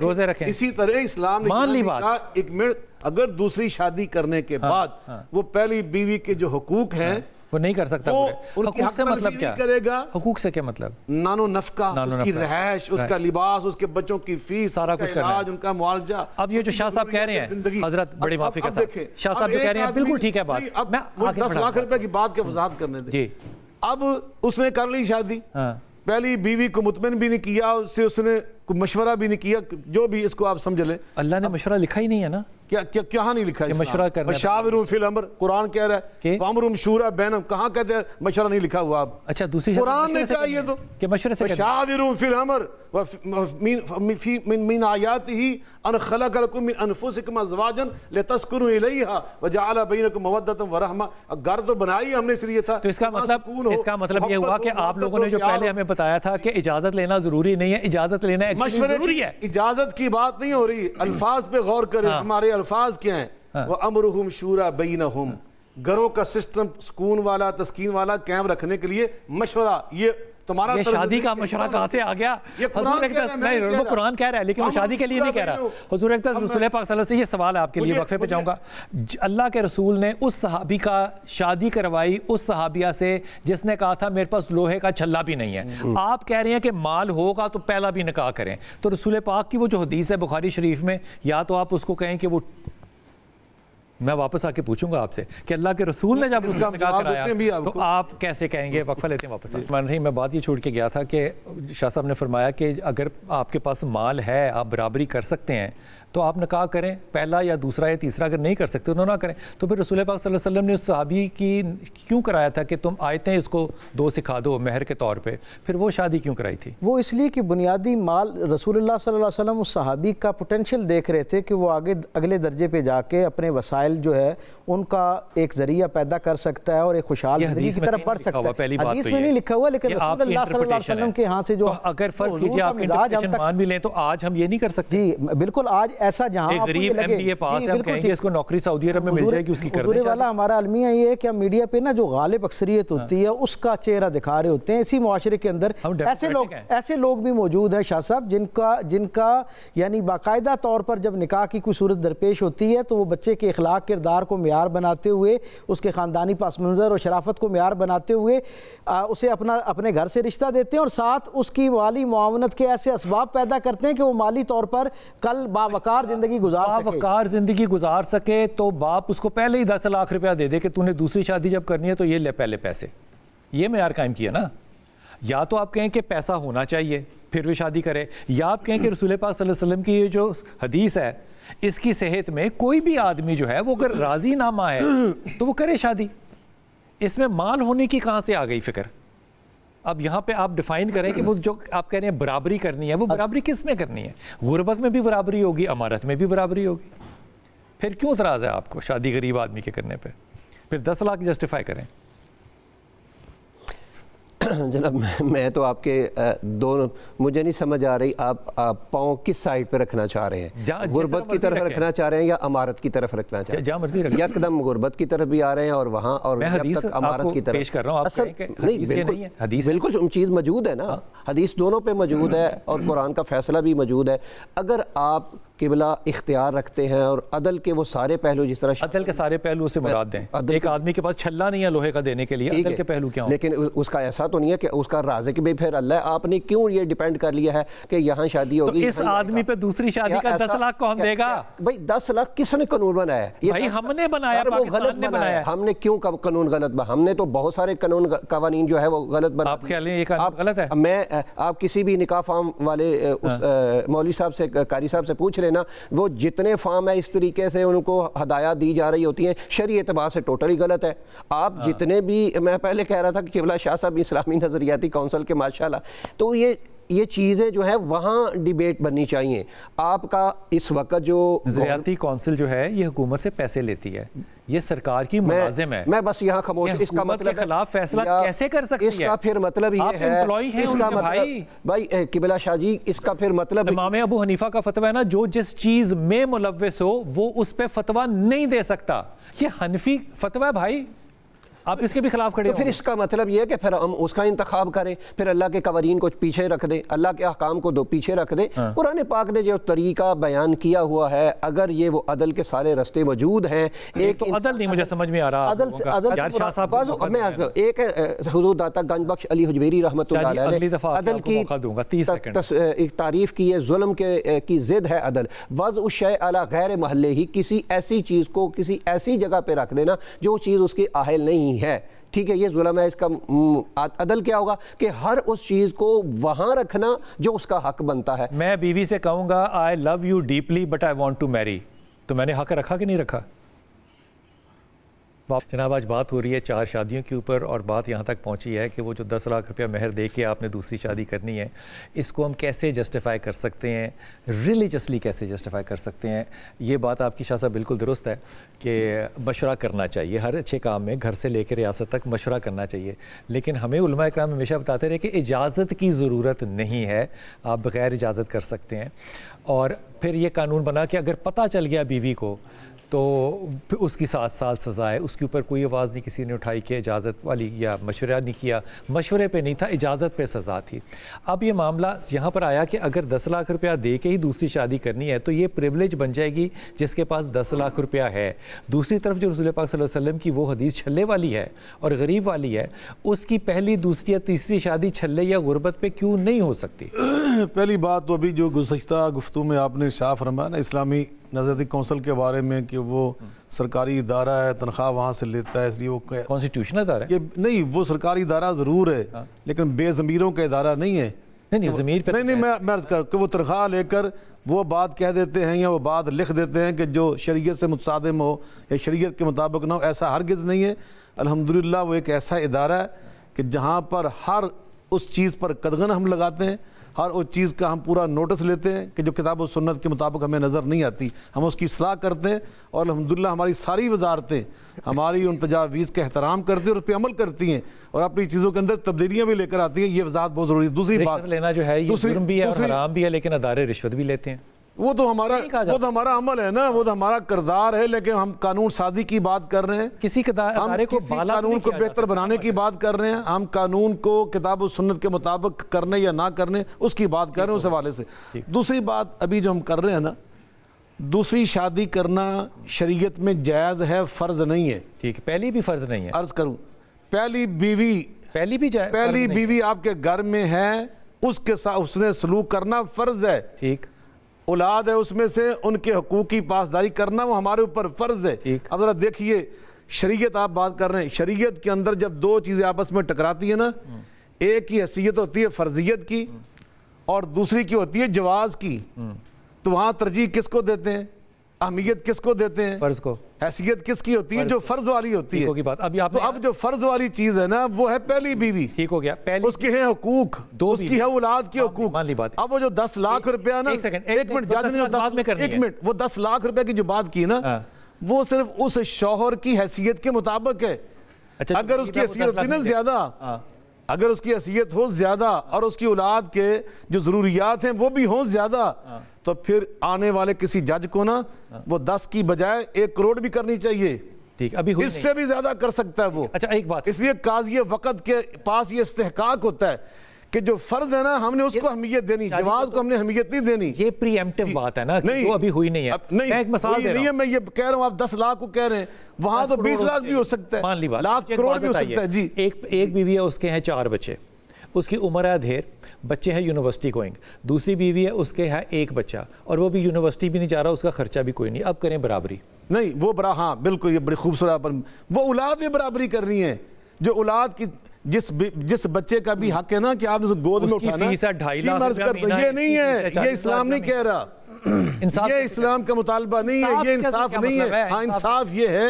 روزے رکھیں. اسی طرح اسلام نے مان لی بات. ایک منٹ, اگر دوسری شادی کرنے کے بعد وہ پہلی بیوی کے جو حقوق ہیں وہ نہیں کر سکتا. حقوق سے مطلب کیا کرے گا؟ حقوق سے کیا مطلب؟ نان و نفقہ, اس کی رہائش, اس کا لباس, اس کے بچوں کی فیس, سارا کچھ کرنا ہے, ان کا معالجہ. اب یہ جو شاہ صاحب کہہ رہے ہیں, حضرت بڑی معافی کا صاحب, شاہ صاحب جو کہہ رہے ہیں بالکل ٹھیک ہے بات. اب 10 لاکھ روپے کی بات کے وضاحت کرنے دیں. جی, اب اس نے کر لی شادی, پہلی بیوی کو مطمئن بھی نہیں کیا, اس نے مشورہ بھی نہیں کیا, جو بھی اس کو آپ سمجھ لیں. اللہ نے مشورہ لکھا ہی نہیں ہے نا, کہاں نہیں لکھا ہے مشورہ کرنا, وشاورہم فی الامر, قرآن کہہ رہا ہے وامرہم شورا بینہم, کہاں کہتے ہیں مشورہ نہیں لکھا ہوا. اب اچھا دوسری قرآن نے کہا یہ تو کہ مشورے سے وشاورہم فی الامر من آیاتہ ان خلق لکم من انفسکم ازواجا لتسکنوا الیہا وجعل بینکم مودۃ ورحمہ. گھر تو بنائی ہم نے اس لیے تھا. تو اس کا مطلب یہ ہوا کہ آپ لوگوں نے جو پہلے ہمیں بتایا تھا کہ اجازت لینا ضروری نہیں ہے, اجازت لینا ضروری ہے. اجازت کی بات نہیں ہو رہی, الفاظ پہ غور کریں. ہمارے الفاظ کیا ہیں؟ وَأَمْرُهُمْ شُورَى بَيْنَهُمْ. گھروں کا سسٹم سکون والا, تسکین والا قائم رکھنے کے لیے مشورہ. یہ تمہارا شادی کا مشورہ کہاں سے آ گیا؟ حضور اقدس نہیں, وہ قرآن کہہ رہا ہے لیکن وہ شادی کے لیے نہیں کہہ رہا. حضور اقدس رسول پاک صلی اللہ علیہ وسلم سے یہ سوال ہے, آپ کے لیے وقفے پہ جاؤں گا. اللہ کے رسول نے اس صحابی کا شادی کروائی اس صحابیہ سے جس نے کہا تھا میرے پاس لوہے کا چھلا بھی نہیں ہے. آپ کہہ رہے ہیں کہ مال ہوگا تو پہلا بھی نکاح کریں. تو رسول پاک کی وہ جو حدیث ہے بخاری شریف میں, یا تو آپ اس کو کہیں کہ وہ, میں واپس آ کے پوچھوں گا آپ سے کہ اللہ کے رسول نے جب اس کا نکاح کرایا تو آپ کیسے کہیں گے؟ وقفہ لیتے ہیں واپس. میں بات یہ چھوڑ کے گیا تھا کہ شاہ صاحب نے فرمایا کہ اگر آپ کے پاس مال ہے, آپ برابری کر سکتے ہیں تو آپ نکاح کریں, پہلا یا دوسرا یا تیسرا. اگر نہیں کر سکتے تو نہ کریں. تو پھر رسول پاک صلی اللہ علیہ وسلم نے اس صحابی کی کیوں کرایا تھا کہ تم آیتیں اس کو 2 سکھا دو مہر کے طور پہ؟ پھر وہ شادی کیوں کرائی تھی؟ وہ اس لیے کہ بنیادی مال رسول اللہ صلی اللہ علیہ وسلم اس صحابی کا پوٹینشیل دیکھ رہے تھے کہ وہ آگے اگلے درجے پہ جا کے اپنے وسائل جو ہے ان کا ایک ذریعہ پیدا کر سکتا ہے اور ایک خوشحال زندگی کی طرف بڑھ سکتا ہے. حدیث میں نہیں لکھا ہوا, لیکن رسول اللہ صلی اللہ علیہ وسلم کے ہاں سے جو, اگر فرض کیجئے آپ انٹرپریٹیشن مان بھی لیں تو آج ہم یہ نہیں کر سکتے. جی بالکل, آج ایسا جہاں ایک غریب ایم بی اے پاس ہے, ہم کہیں گے اس کو نوکری سعودی عرب میں مل جائے گی, اس کی کرنے والا ہمارا المیہ یہ ہے کہ ہم میڈیا پہ نا جو غالب اکثریت ہوتی ہے اس کا چہرہ دکھا رہے ہوتے ہیں. اسی معاشرے کے اندر ایسے لوگ بھی موجود ہیں شاہ صاحب جن کا یعنی باقاعدہ طور پر جب نکاح کی کوئی صورت درپیش ہوتی ہے تو وہ بچے کے اخلاق کردار کو معیار بناتے ہوئے, اس کے خاندانی پس منظر اور شرافت کو معیار بناتے ہوئے اسے اپنے گھر سے رشتہ دیتے ہیں, اور ساتھ اس کی مالی معاونت کے ایسے اسباب پیدا کرتے ہیں کہ وہ مالی طور پر کل باوقار زندگی گزار سکے. تو باپ اس کو پہلے ہی 10 لاکھ روپیہ دے دے کہ تو نے دوسری شادی جب کرنی ہے تو یہ لے پہلے پیسے. یہ معیار قائم کیا نا. یا تو آپ کہیں کہ پیسہ ہونا چاہیے پھر وہ شادی کرے, یا آپ کہیں کہ رسول پاک صلی اللہ علیہ وسلم کی یہ جو حدیث ہے اس کی صحت میں کوئی بھی آدمی جو ہے وہ اگر راضی نامہ ہے تو وہ کرے شادی. اس میں مال ہونے کی کہاں سے آ گئی فکر؟ اب یہاں پہ آپ ڈیفائن کریں کہ وہ جو آپ کہہ رہے ہیں برابری کرنی ہے, وہ برابری کس میں کرنی ہے؟ غربت میں بھی برابری ہوگی, امارت میں بھی برابری ہوگی. پھر کیوں اعتراض ہے آپ کو شادی غریب آدمی کے کرنے پہ؟ پھر 10 لاکھ جسٹیفائی کریں. جناب میں تو آپ کے دونوں مجھے نہیں سمجھ آ رہی آپ پاؤں کس سائڈ پہ رکھنا چاہ رہے ہیں, غربت کی طرف رکھنا چاہ رہے ہیں یا امارت کی طرف رکھنا چاہ رہے ہیں؟ یک دم غربت کی طرف بھی آ رہے ہیں اور وہاں, اور جب تک امارت کی طرف پیش کر رہا ہوں. نہیں بالکل چیز موجود ہے نا, حدیث دونوں پہ موجود ہے اور قرآن کا فیصلہ بھی موجود ہے. اگر آپ قبلہ اختیار رکھتے ہیں اور عدل کے وہ سارے پہلو, جس طرح عدل کے سارے پہلو سے مراد دیں, ایک آدمی کے پاس چھلا نہیں ہے لوہے کا دینے کے لیے, عدل کے پہلو کیا ہوں؟ لیکن اس کا ایسا تو نہیں ہے کہ اس کا رازق بھی پھر اللہ ہے. آپ نے کیوں یہ ڈیپینڈ کر لیا ہے کہ یہاں شادی ہوگی, تو اس آدمی پہ دوسری شادی کا 10 لاکھ کون دے گا بھائی؟ 10 لاکھ کس نے قانون بنایا ہے؟ بھائی ہم نے بنایا, پاکستان نے بنایا. ہم نے کیوں قانون غلط ہم نے تو بہت سارے قانون قوانین جو ہے وہ غلط بنا. آپ خیال ہے یہ قانون غلط ہے؟ میں آپ کسی بھی نکاح فارم والے مولوی صاحب سے, قاری صاحب سے پوچھ لینا, وہ جتنے فارم ہے اس طریقے سے ان کو ہدایات دی جا رہی ہوتی ہیں, شرعی اعتبار سے ٹوٹلی غلط ہے. آپ جتنے بھی, میں پہلے کہہ رہا تھا کہ قبلہ شاہ صاحب اسلامی نظریاتی کونسل کے ماشاءاللہ, تو یہ چیزیں جو ہے وہاں ڈیبیٹ بننی چاہیے. آپ کا اس وقت جو نظریاتی کونسل جو ہے یہ حکومت سے پیسے لیتی ہے, یہ سرکار کی ملازم ہے. میں بس یہاں خاموش, اس کا مطلب کے خلاف فیصلہ کیسے کر سکتی ہے؟ اس کا پھر مطلب یہ ہے, اس کا مطلب بھائی قبلہ شاہ جی, اس کا پھر مطلب امام ابو حنیفہ کا فتویٰ ہے نا, جو جس چیز میں ملوث ہو وہ اس پہ فتویٰ نہیں دے سکتا. یہ حنفی فتویٰ ہے بھائی, آپ اس کے بھی خلاف کھڑے تو پھر اس کا مطلب یہ ہے کہ پھر ہم اس کا انتخاب کریں, پھر اللہ کے قوانین کو پیچھے رکھ دیں, اللہ کے احکام کو پیچھے رکھ دیں. قرآن پاک نے جو طریقہ بیان کیا ہوا ہے, اگر یہ وہ عدل کے سارے رستے موجود ہیں, ایک عدل نہیں مجھے سمجھ میں آ رہا, یار شاہ صاحب ایک حضور داتا گنج بخش علی حجویری رحمۃ اللہ علیہ عدل کی تعریف کی ہے, ظلم کی ضد ہے عدل. وضع الشیء علی غیر محلہ ہی, کسی ایسی چیز کو کسی ایسی جگہ پہ رکھ دینا جو چیز اس کی اہل نہیں ہے. ٹھیک ہے, یہ ظلم ہے. اس کا عدل کیا ہوگا کہ ہر اس چیز کو وہاں رکھنا جو اس کا حق بنتا ہے. میں بیوی سے کہوں گا I love you deeply but I want to marry, تو میں نے حق رکھا کہ نہیں رکھا؟ جناب آج بات ہو رہی ہے 4 شادیوں کے اوپر, اور بات یہاں تک پہنچی ہے کہ وہ جو 10 لاکھ روپیہ مہر دے کے آپ نے دوسری شادی کرنی ہے, اس کو ہم کیسے جسٹیفائی کر سکتے ہیں, ریلیجسلی کیسے جسٹیفائی کر سکتے ہیں. یہ بات آپ کی شاہ صاحب بالکل درست ہے کہ مشورہ کرنا چاہیے, ہر اچھے کام میں گھر سے لے کے ریاست تک مشورہ کرنا چاہیے. لیکن ہمیں علماء کرام ہمیشہ بتاتے رہے کہ اجازت کی ضرورت نہیں ہے, آپ بغیر اجازت کر سکتے ہیں. اور پھر یہ قانون بنا کہ اگر پتہ چل گیا بیوی کو تو اس کی 7 سال سزا ہے. اس کے اوپر کوئی آواز نہیں کسی نے اٹھائی کہ اجازت والی, یا مشورہ نہیں کیا, مشورے پہ نہیں تھا, اجازت پہ سزا تھی. اب یہ معاملہ یہاں پر آیا کہ اگر 10 لاکھ روپیہ دے کے ہی دوسری شادی کرنی ہے تو یہ پریولیج بن جائے گی جس کے پاس 10 لاکھ روپیہ ہے. دوسری طرف جو رسول پاک صلی اللہ علیہ وسلم کی وہ حدیث چھلے والی ہے اور غریب والی ہے, اس کی پہلی, دوسری یا تیسری شادی چھلے یا غربت پہ کیوں نہیں ہو سکتی؟ پہلی بات تو ابھی جو گزشتہ گفتگو میں آپ نے ارشاد فرمایا نا اسلامی نظریاتی کونسل کے بارے میں کہ وہ سرکاری ادارہ ہے, تنخواہ وہاں سے لیتا ہے, اس لیے وہ کانسٹیٹیوشنل ادارہ ہے. نہیں, وہ سرکاری ادارہ ضرور ہے لیکن بے ضمیروں کا ادارہ نہیں ہے. نہیں ضمیر پہ نہیں, میں عرض کر کہ وہ تنخواہ لے کر وہ بات کہہ دیتے ہیں یا وہ بات لکھ دیتے ہیں کہ جو شریعت سے متصادم ہو یا شریعت کے مطابق نہ ہو, ایسا ہرگز نہیں ہے. الحمدللہ وہ ایک ایسا ادارہ ہے کہ جہاں پر ہر اس چیز پر قدغن ہم لگاتے ہیں, ہر اس چیز کا ہم پورا نوٹس لیتے ہیں کہ جو کتاب و سنت کے مطابق ہمیں نظر نہیں آتی, ہم اس کی اصلاح کرتے ہیں. اور الحمدللہ ہماری ساری وزارتیں ہماری ان تجاویز کا احترام کرتی ہیں اور اس پہ عمل کرتی ہیں اور اپنی چیزوں کے اندر تبدیلیاں بھی لے کر آتی ہیں. یہ وضاحت بہت ضروری ہے. دوسری بات, رشوت لینا جو ہے یہ جرم بھی ہے اور حرام بھی ہے, لیکن ادارے رشوت بھی لیتے ہیں. وہ تو ہمارا عمل ہے نا, وہ تو ہمارا کردار ہے. لیکن ہم قانون سازی کی بات کر رہے ہیں, کسی ادارے کو قانون کو بہتر بنانے کی بات کر رہے ہیں. ہم قانون کو کتاب و سنت کے مطابق کرنے یا نہ کرنے اس کی بات کر رہے ہیں اس حوالے سے. دوسری بات ابھی جو ہم کر رہے ہیں نا, دوسری شادی کرنا شریعت میں جائز ہے, فرض نہیں ہے. ٹھیک, پہلی بھی فرض نہیں ہے. عرض کروں, پہلی بیوی آپ کے گھر میں ہے, اس کے ساتھ اس نے سلوک کرنا فرض ہے. ٹھیک, اولاد ہے اس میں سے, ان کے حقوق کی پاسداری کرنا وہ ہمارے اوپر فرض ہے. اب ذرا دیکھیے, شریعت آپ بات کر رہے ہیں, شریعت کے اندر جب 2 چیزیں آپس میں ٹکراتی ہیں نا, ایک کی حیثیت ہوتی ہے فرضیت کی اور دوسری کی ہوتی ہے جواز کی, تو وہاں ترجیح کس کو دیتے ہیں, اہمیت کس کو دیتے ہیں؟ فرض کو. حیثیت کس کی ہوتی ہے؟ جو فرض والی ہوتی ہے. تو اب جو فرض والی چیز ہے نا وہ ہے پہلی بیوی. ٹھیک ہو گیا, اس کے ہیں حقوق, اس کی ہے اولاد کے حقوق. اب وہ جو 10 لاکھ روپیہ نا, ایک منٹ, وہ 10 لاکھ روپے کی جو بات کی نا, وہ صرف اس شوہر کی حیثیت کے مطابق ہے. اگر اس کی حیثیت ہوتی نا زیادہ, اگر اس کی حیثیت ہو زیادہ اور اس کی اولاد کے جو ضروریات ہیں وہ بھی ہوں زیادہ تو پھر آنے والے کسی جج کو نا وہ 10 کی بجائے 1 کروڑ بھی کرنی چاہیے. ٹھیک, ابھی اس سے بھی زیادہ کر سکتا ہے وہ. اچھا ایک بات, اس لیے قاضی وقت کے پاس یہ استحقاق ہوتا ہے کہ جو فرض ہے نا ہم نے اس کو اہمیت دینی, جواز کو ہم نے اہمیت نہیں دینی. یہ پری ایمپٹیو بات ہے نا کہ وہ ابھی ہوئی نہیں ہے. میں ایک مثال دے رہا ہوں, میں یہ کہہ رہا ہوں, آپ 10 لاکھ کو کہہ رہے ہیں, وہاں تو 20 لاکھ بھی ہو سکتا ہے, مان لی بات, لاکھ کروڑ بھی ہو سکتا ہے. جی, ایک بیوی ہے, اس کے ہیں 4 بچے, اس کی عمر ہے ڈھیر, بچے ہیں یونیورسٹی گوئنگ. دوسری بیوی ہے, اس کے ہے 1 بچہ اور وہ بھی یونیورسٹی بھی نہیں جا رہا, اس کا خرچہ بھی کوئی نہیں. اب کریں برابری. نہیں وہ ہاں بالکل, یہ بڑی خوبصورت, وہ اولاد میں برابری کرنی ہے. جو اولاد کی جس بچے کا بھی حق ہے نا کہ آپ نے گود میں اٹھانا, یہ نہیں ہے, یہ اسلام نہیں کہہ رہا, یہ اسلام کا مطالبہ نہیں ہے, یہ انصاف نہیں ہے. ہاں انصاف یہ ہے,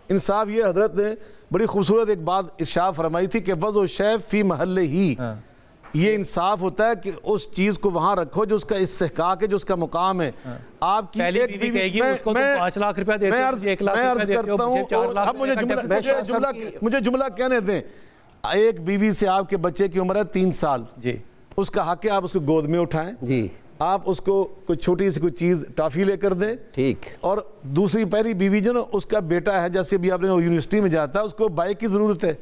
انصاف یہ حضرت نے بڑی خوبصورت ایک بات ارشاد فرمائی تھی کہ وضع شیء فی محلہ ہی. یہ انصاف ہوتا ہے کہ اس چیز کو وہاں رکھو جو اس کا استحقاق ہے, جو اس کا مقام ہے. آپ کی پہلی بیوی کہے گی اس کو تم 5 لاکھ روپیہ دیتے ہو, 1 لاکھ روپیہ دیتے ہو, مجھے 4 لاکھ. اب مجھے جملہ کہنے دیں. ایک بیوی سے آپ کے بچے کی عمر ہے 3 سال, جی, اس کا حق ہے آپ اس کو گود میں اٹھائیں, جی, آپ اس کو کوئی چھوٹی سی کوئی چیز ٹافی لے کر دیں. ٹھیک. اور دوسری پہلی بیوی جو نا, اس کا بیٹا ہے, جیسے بھی آپ نے یونیورسٹی میں جاتا ہے, اس کو بائک کی ضرورت ہے,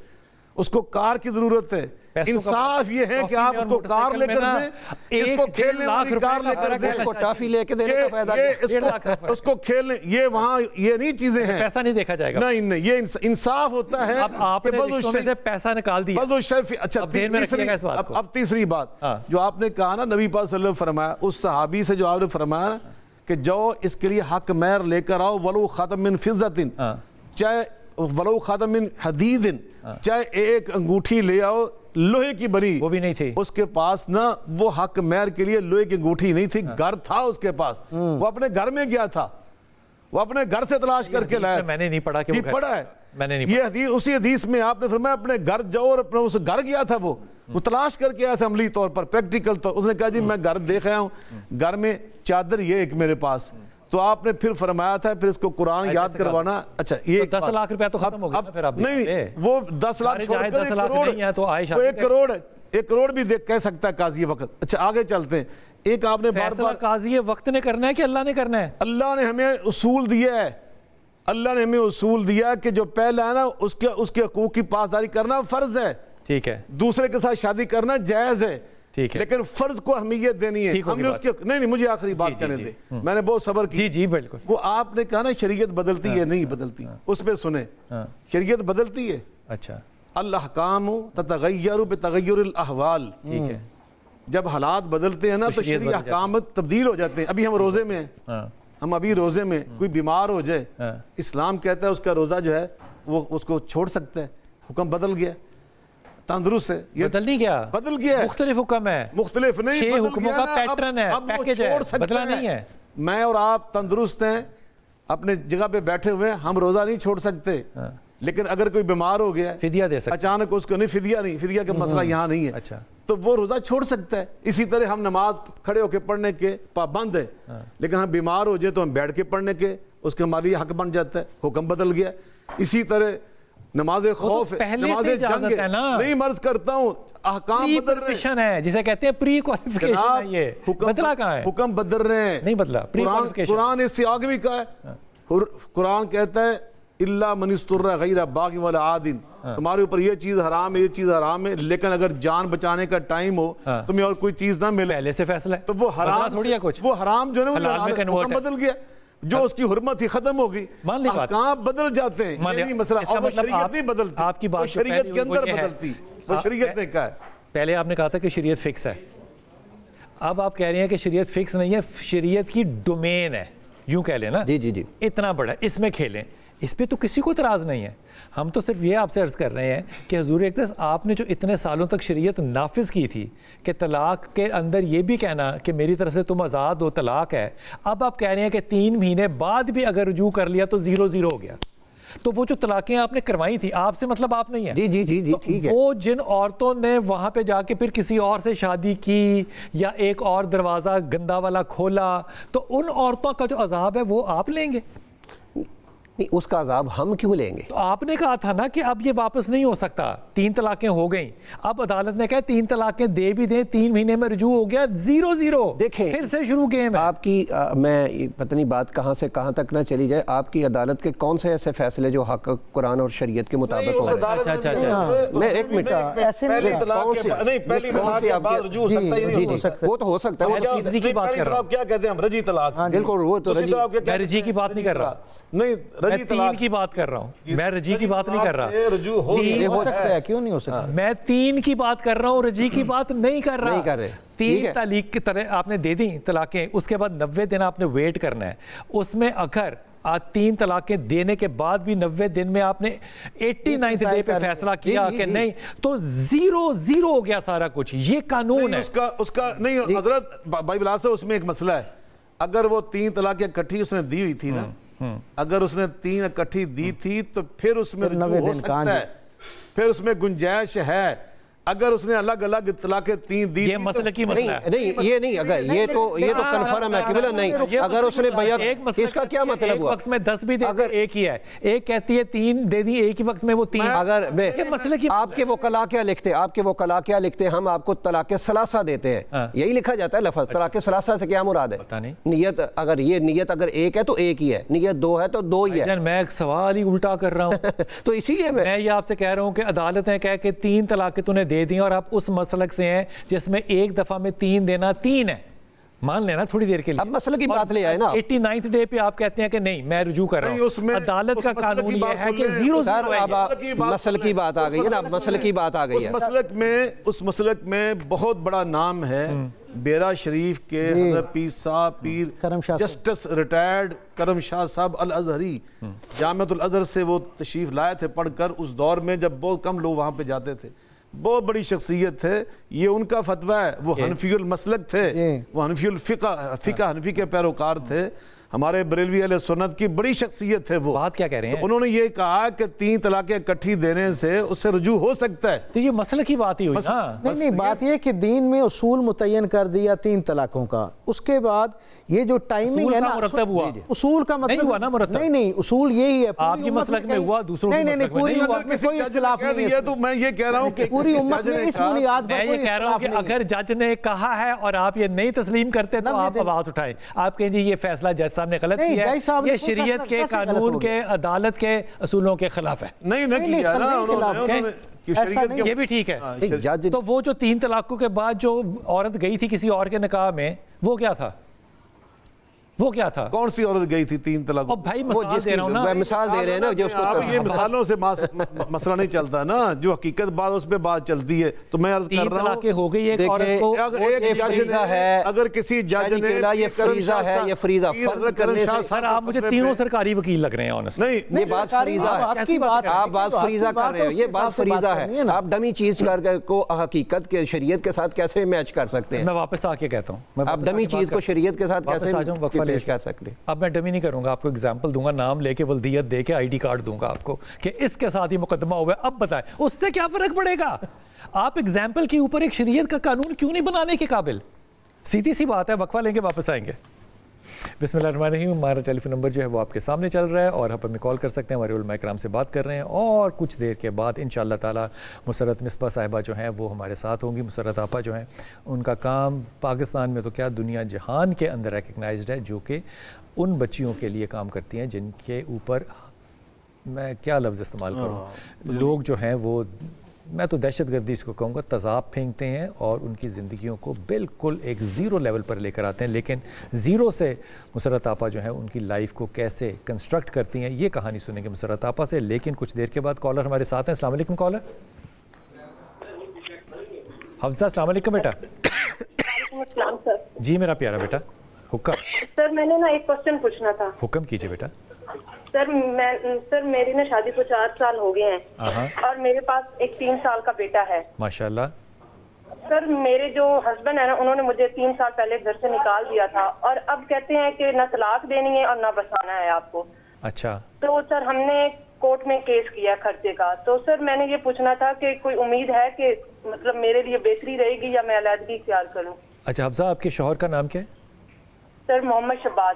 اس کو کار کی ضرورت ہے. انصاف یہ ہے کہ آپ اس کو کار لے کر دیں, اس کو کھیلنے والی کار لے کر دیں, اس کو ٹافی لے کے دینے کا فائدہ, اس کو کھیلنے, یہ وہاں یہ نہیں چیزیں ہیں, پیسہ نہیں دیکھا جائے گا. نہیں, یہ انصاف ہوتا ہے. اب آپ نے رشتوں میں سے پیسہ نکال دیا. اچھا, اب تیسری بات جو آپ نے کہا نا, نبی پاک صلی اللہ علیہ وسلم فرمایا اس صحابی سے, جو آپ نے فرمایا کہ جو اس کے لیے حق مہر لے کر آؤ, ولو خاتم من فضۃ, چاہے ولو خاتم من حدید, چاہے ایک انگوٹھی لے آؤ لوہے کی بنی, وہ بھی نہیں تھی اس کے پاس نا, وہ حق مہر کے لیے لوہے کی انگوٹھی نہیں تھی, گھر تھا اس کے پاس, وہ اپنے گھر میں گیا تھا, وہ اپنے گھر سے تلاش کر کے لایا. میں نے نہیں پڑھا کہ پڑھا ہے, میں نے نہیں. یہ حدیث, اسی حدیث میں آپ نے فرمایا اپنے گھر جاؤ, اور اپنے اس گھر گیا تھا, وہ تلاش کر کے آیا تھا عملی طور پر, پریکٹیکل طور. اس نے کہا جی میں گھر دیکھ آیا ہوں, گھر میں چادر یہ ایک میرے پاس. تو آپ نے پھر فرمایا تھا پھر اس کو قرآن یاد کروانا. اچھا, یہ 10 لاکھ روپیہ تو ختم ہو گیا پھر. اب نہیں, وہ 10 لاکھ چھوڑ کر 1 کروڑ, 1 کروڑ بھی کہہ سکتا ہے قاضی وقت. اچھا آگے چلتے ہیں. ایک آپ نے فیصلہ قاضی وقت نے کرنا ہے کہ اللہ نے کرنا ہے؟ اللہ نے ہمیں اصول دیا ہے, اللہ نے ہمیں اصول دیا کہ جو پہلا ہے نا, اس کے حقوق کی پاسداری کرنا فرض ہے. ٹھیک ہے. دوسرے کے ساتھ شادی کرنا جائز ہے, ٹھیک ہے, لیکن فرض کو اہمیت دینی ہے. ہم نے اس کے نہیں, مجھے آخری بات کرنے دیں, میں نے بہت صبر کی. جی جی بالکل. وہ آپ نے کہا نا شریعت بدلتی ہے, نہیں بدلتی, اس پہ سنیں, شریعت بدلتی ہے. اچھا, الاحکام تتغیر بتغیر الاحوال. ٹھیک ہے. جب حالات بدلتے ہیں نا تو شرعی احکام تبدیل ہو جاتے ہیں. ابھی ہم روزے میں ہیں, ہم ابھی روزے میں, کوئی بیمار ہو جائے, اسلام کہتا ہے اس کا روزہ جو ہے وہ اس کو چھوڑ سکتا ہے, حکم بدل گیا, تندرست ہے, یہ بدل نہیں گیا, بدل گیا, مختلف حکم ہے, مختلف نہیں, 6 حکموں کا پیٹرن ہے, پیکج ہے, بدلا نہیں ہے. میں اور آپ تندرست ہیں, اپنے جگہ پہ بیٹھے ہوئے ہیں, ہم روزہ نہیں چھوڑ سکتے, لیکن اگر کوئی بیمار ہو گیا فدیہ دے سکتے, اچانک اس کو نہیں, فدیہ کا مسئلہ یہاں نہیں ہے. اچھا, تو وہ روزہ چھوڑ سکتا ہے. اسی طرح ہم نماز کھڑے ہو کے پڑھنے کے پابند ہیں, لیکن ہم بیمار ہو جائے تو ہم بیٹھ کے پڑھنے کے, اس کے ہمارے لیے حق بن جاتا ہے, حکم بدل گیا. اسی طرح نماز خوف ہے, نماز جنگ ہے, نہیں مرض کرتا ہوں, احکام بدل رہے ہیں, جسے کہتے ہیں پری کوالیفیکیشن ہے, یہ بدلا کہاں ہے؟ حکم بدل رہے ہیں, نہیں بدلا. قرآن اس سے آگے بھی کہا ہے, قرآن کہتا ہے الا من استر غیر باغ ولا عاد, تمہارے اوپر یہ چیز حرام ہے, یہ چیز حرام ہے, لیکن اگر جان بچانے کا ٹائم ہو تمہیں اور کوئی چیز نہ ملے, پہلے سے فیصلہ ہے, تو وہ حرام تھوڑی ہے کچھ, وہ حرام جو ہے نا حکم بدل گیا, جو اس کی حرمت ہی ختم ہوگی, احکام بدل جاتے ہیں. یہ نہیں مسئلہ, اور شریعت نہیں بدلتی, آپ کی بات شریعت کے اندر بدلتی, وہ شریعت نے کہا ہے. پہلے آپ نے کہا تھا کہ شریعت فکس ہے, اب آپ کہہ رہے ہیں کہ شریعت فکس نہیں ہے, شریعت کی ڈومین ہے, یوں کہہ لیں نا, جی جی جی, اتنا بڑا, اس میں کھیلیں, اس پہ تو کسی کو اعتراض نہیں ہے. ہم تو صرف یہ آپ سے عرض کر رہے ہیں کہ حضور اقدس آپ نے جو اتنے سالوں تک شریعت نافذ کی تھی کہ طلاق کے اندر یہ بھی کہنا کہ میری طرف سے تم آزاد ہو, طلاق ہے, اب آپ کہہ رہے ہیں کہ 3 مہینے بعد بھی اگر رجوع کر لیا تو 0-0 ہو گیا. تو وہ جو طلاقیں آپ نے کروائی تھی, آپ سے مطلب آپ نہیں ہے. جی جی جی جی, ٹھیک ہے. وہ جن عورتوں نے وہاں پہ جا کے پھر کسی اور سے شادی کی یا ایک اور دروازہ گندا والا کھولا, تو ان عورتوں کا جو عذاب ہے وہ آپ لیں گے. نہیں اس کا عذاب ہم کیوں لیں گے؟ تو آپ نے کہا تھا نا کہ اب یہ واپس نہیں ہو سکتا، 3 طلاقیں ہو گئیں، اب عدالت نے کہا 3 طلاقیں دے بھی دیں 3 مہینے میں رجوع ہو گیا 0-0، دیکھیں پھر سے شروع گیم ہے۔ آپ کی میں پتہ نہیں بات کہاں سے کہاں تک نہ چلی جائے، آپ کی عدالت کے کون سے ایسے فیصلے جو حق قرآن اور شریعت کے مطابق ہو رہے ہیں؟ میں ایک منٹ، ایسے نہیں، پہلی طلاق کے بعد رجوع ہو سکتا ہے، جی جی وہ تو ہو سکتا ہے، وہ تو رجی کی بات کر رہا ہوں، کیا کہتے ہیں ہم رجی طلاق، بالکل وہ تو رجی، میں رجی کی بات نہیں کر رہا، نہیں میں 3 کی بات کر رہا ہوں، میں رجی کی بات نہیں کر رہا، رجوع ہو سکتا ہے، کیوں نہیں ہو سکتا؟ میں 3 کی بات کر رہا ہوں، رجی کی بات نہیں کر رہا، نہیں کر رہے، 3 طلاق کی طرح آپ نے دے دیں طلاقیں، اس کے بعد 90 دن آپ نے ویٹ کرنا ہے، اس میں اگر 3 طلاقیں دینے کے بعد بھی 90 دن میں آپ نے 89 ڈے پہ فیصلہ کیا کہ نہیں، تو 0-0 ہو گیا سارا کچھ، یہ قانون ہے۔ اس کا نہیں حضرت بھائی بلال سے اس میں ایک مسئلہ ہے، اگر وہ 3 طلاقیں اکٹھی اس نے دی ہوئی تھی نا، اگر اس نے 3 اکٹھی دی تھی تو پھر اس میں رجوع ہو سکتا ہے، پھر اس میں گنجائش ہے، اگر اس نے الگ الگ طلاقیں 3 دی، یہ مسئلہ کی مسئلہ ہے، نہیں یہ نہیں، اگر یہ تو کنفرم ہے کہ بلا نہیں، اگر اس نے بیعت، اس کا کیا مطلب ایک ہوا؟ وقت میں 10 بھی دے دیں ایک ہی ہے، ایک کہتی ہے 3 دے دی ایک ہی وقت میں وہ 3، اگر یہ مسئلہ کی آپ کے وکلاء کیا لکھتے ہیں، آپ کے وکلاء کیا لکھتے ہیں، ہم آپ کو طلاق ثلاثہ دیتے ہیں، یہی لکھا جاتا ہے لفظ، طلاق ثلاثہ سے کیا مراد ہے؟ پتہ نہیں، نیت اگر یہ نیت اگر ایک ہے تو ایک ہی ہے، نیت 2 ہے تو 2 ہی ہے، میں ایک سوال ہی الٹا کر رہا ہوں، تو اسی لیے میں یہ آپ سے کہہ رہا ہوں کہ عدالت نے کہا کہ 3 طلاقیں تو نے دے دیں، اور آپ اس مسلک سے ہیں جس میں ایک دفعہ میں 3 دینا 3 ہے، مان لینا تھوڑی دیر کے لیے، اب مسئلہ کی بات لے آئے نا، 89 ڈے پہ آپ کہتے ہیں کہ نہیں میں رجوع کر رہا ہوں، عدالت کا قانون یہ ہے کہ 0-0 ہے، اب مسئلہ کی بات آ گئی ہے نا، اب مسئلہ کی بات آ گئی ہے، اس مسلک میں بہت بڑا نام ہے بیرا شریف کے حضرت پیر صاحب، پیر جسٹس ریٹائرڈ کرم شاہ صاحب الازہری، جامعۃ الازہر سے وہ تشریف لائے تھے پڑھ کر، اس دور میں جب بہت کم لوگ وہاں پہ جاتے تھے، بہت بڑی شخصیت ہے، یہ ان کا فتویٰ ہے، وہ حنفی المسلک تھے، وہ حنفی فقہ حنفی کے پیروکار تھے، ہمارے بریلوی اہل سنت کی بڑی شخصیت ہے وہ، بات کیا کہہ رہے ہیں؟ انہوں نے یہ کہا کہ 3 طلاقیں اکٹھی دینے سے اس سے رجوع ہو سکتا ہے، تو یہ مسئلہ کی بات ہی ہوئی نا، نہیں بات یہ کہ دین میں اصول متعین کر دیا 3 طلاقوں کا، اس کے بعد یہ جو ٹائمنگ ہے نا، مرتب ہوا، اصول کا مطلب نہیں ہوا نا مرتب، نہیں اصول یہی ہے، آپ کی مسلک میں ہوا، دوسروں کی مسلک میں نہیں ہوا، کوئی اختلاف نہیں ہے، تو میں یہ کہہ رہا ہوں کہ پوری امت میں اس بنیاد پر میں یہ کہہ رہا ہوں کہ اگر جج نے کہا ہے اور آپ یہ نہیں تسلیم کرتے تو آپ آواز اٹھائیں، آپ کہیں جی یہ فیصلہ جج صاحب نے غلط کیا ہے، یہ شریعت کے قانون کے عدالت کے اصولوں کے خلاف ہے، نہیں کیا نا انہوں نے، یہ بھی ٹھیک ہے، تو وہ جو 3 طلاقوں کے بعد جو عورت گئی تھی کسی اور کے نکاح میں، وہ کیا تھا؟ وہ کیا تھا؟ کون سی عورت گئی تھی 3 طلاق؟ اب بھائی مثال دے رہا ہوں نا، مثال دے رہے ہیں نا، جو اس کو اب یہ مثالوں سے مسئلہ نہیں چلتا نا، جو حقیقت بات اس پہ بات چلتی ہے، تو میں عرض کر رہا ہوں 3 طلاقیں ہو گئی ایک عورت کو، ایک جج نے، اگر کسی جج نے یہ فریضہ ہے، یہ فریضہ فرض کرنے سے، سر آپ مجھے تینوں سرکاری وکیل لگ رہے ہیں آنےسٹ، نہیں یہ بات فریضہ ہے، آپ بات فریضہ کر رہے ہیں، یہ بات فریضہ ہے، آپ ڈمی چیز کو حقیقت کے شریعت کے ساتھ کیسے میچ کر سکتے ہیں؟ میں واپس آ کے کہتا ہوں، آپ ڈمی چیز کو شریعت کے ساتھ کیسے پیش کر سکتے ہیں؟ اب میں ڈمی نہیں کروں گا، آپ کو اگزامپل دوں گا، نام لے کے ولدیت دے کے آئی ڈی کارڈ دوں گا آپ کو کہ اس کے ساتھ ہی مقدمہ ہوا ہے، اب بتائیں اس سے کیا فرق پڑے گا؟ آپ اگزامپل کے اوپر ایک شریعت کا قانون کیوں نہیں بنانے کے قابل؟ سیدھی سی بات ہے، وقفہ لیں گے واپس آئیں گے۔ بسم اللہ الرحمن الرحیم، ہمارا ٹیلی فون نمبر جو ہے وہ آپ کے سامنے چل رہا ہے اور آپ ہمیں کال کر سکتے ہیں، ہمارے علماء کرام سے بات کر رہے ہیں، اور کچھ دیر کے بعد انشاءاللہ تعالی مسرت مصباح صاحبہ جو ہیں وہ ہمارے ساتھ ہوں گی۔ مسرت آپا جو ہیں ان کا کام پاکستان میں تو کیا دنیا جہان کے اندر ریکگنائزڈ ہے، جو کہ ان بچیوں کے لیے کام کرتی ہیں جن کے اوپر میں کیا لفظ استعمال کروں، لوگ جو ہیں وہ، میں تو دہشت گردی اس کو کہوں گا، تذاب پھینکتے ہیں اور ان کی زندگیوں کو بالکل ایک 0 لیول پر لے کر آتے ہیں، لیکن 0 سے مسرت آپا جو ہیں ان کی لائف کو کیسے کنسٹرکٹ کرتی ہیں، یہ کہانی سنیں گے مسرت آپا سے، لیکن کچھ دیر کے بعد کالر ہمارے ساتھ ہیں۔ السلام علیکم کالر حفظہ، السلام علیکم بیٹا۔ وعلیکم السلام سر۔ جی میرا پیارا بیٹا، حکم سر میں نے نا ایک کوشچن پوچھنا تھا۔ حکم کیجئے بیٹا۔ سر میری نا شادی کو 4 سال ہو گئے ہیں اور میرے پاس ایک 3 سال کا بیٹا ہے۔ ماشاءاللہ۔ سر میرے جو ہسبینڈ ہے نا، انہوں نے مجھے 3 سال پہلے گھر سے نکال دیا تھا اور اب کہتے ہیں کہ نہ طلاق دینی ہے اور نہ بسانا ہے آپ کو۔ اچھا، تو سر ہم نے کورٹ میں کیس کیا خرچے کا، تو سر میں نے یہ پوچھنا تھا کہ کوئی امید ہے کہ مطلب میرے لیے بہتری رہے گی یا میں علیحدگی اختیار کروں؟ اچھا حفظہ، آپ کے شوہر کا نام کیا ہے؟ سر محمد شہباز۔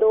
2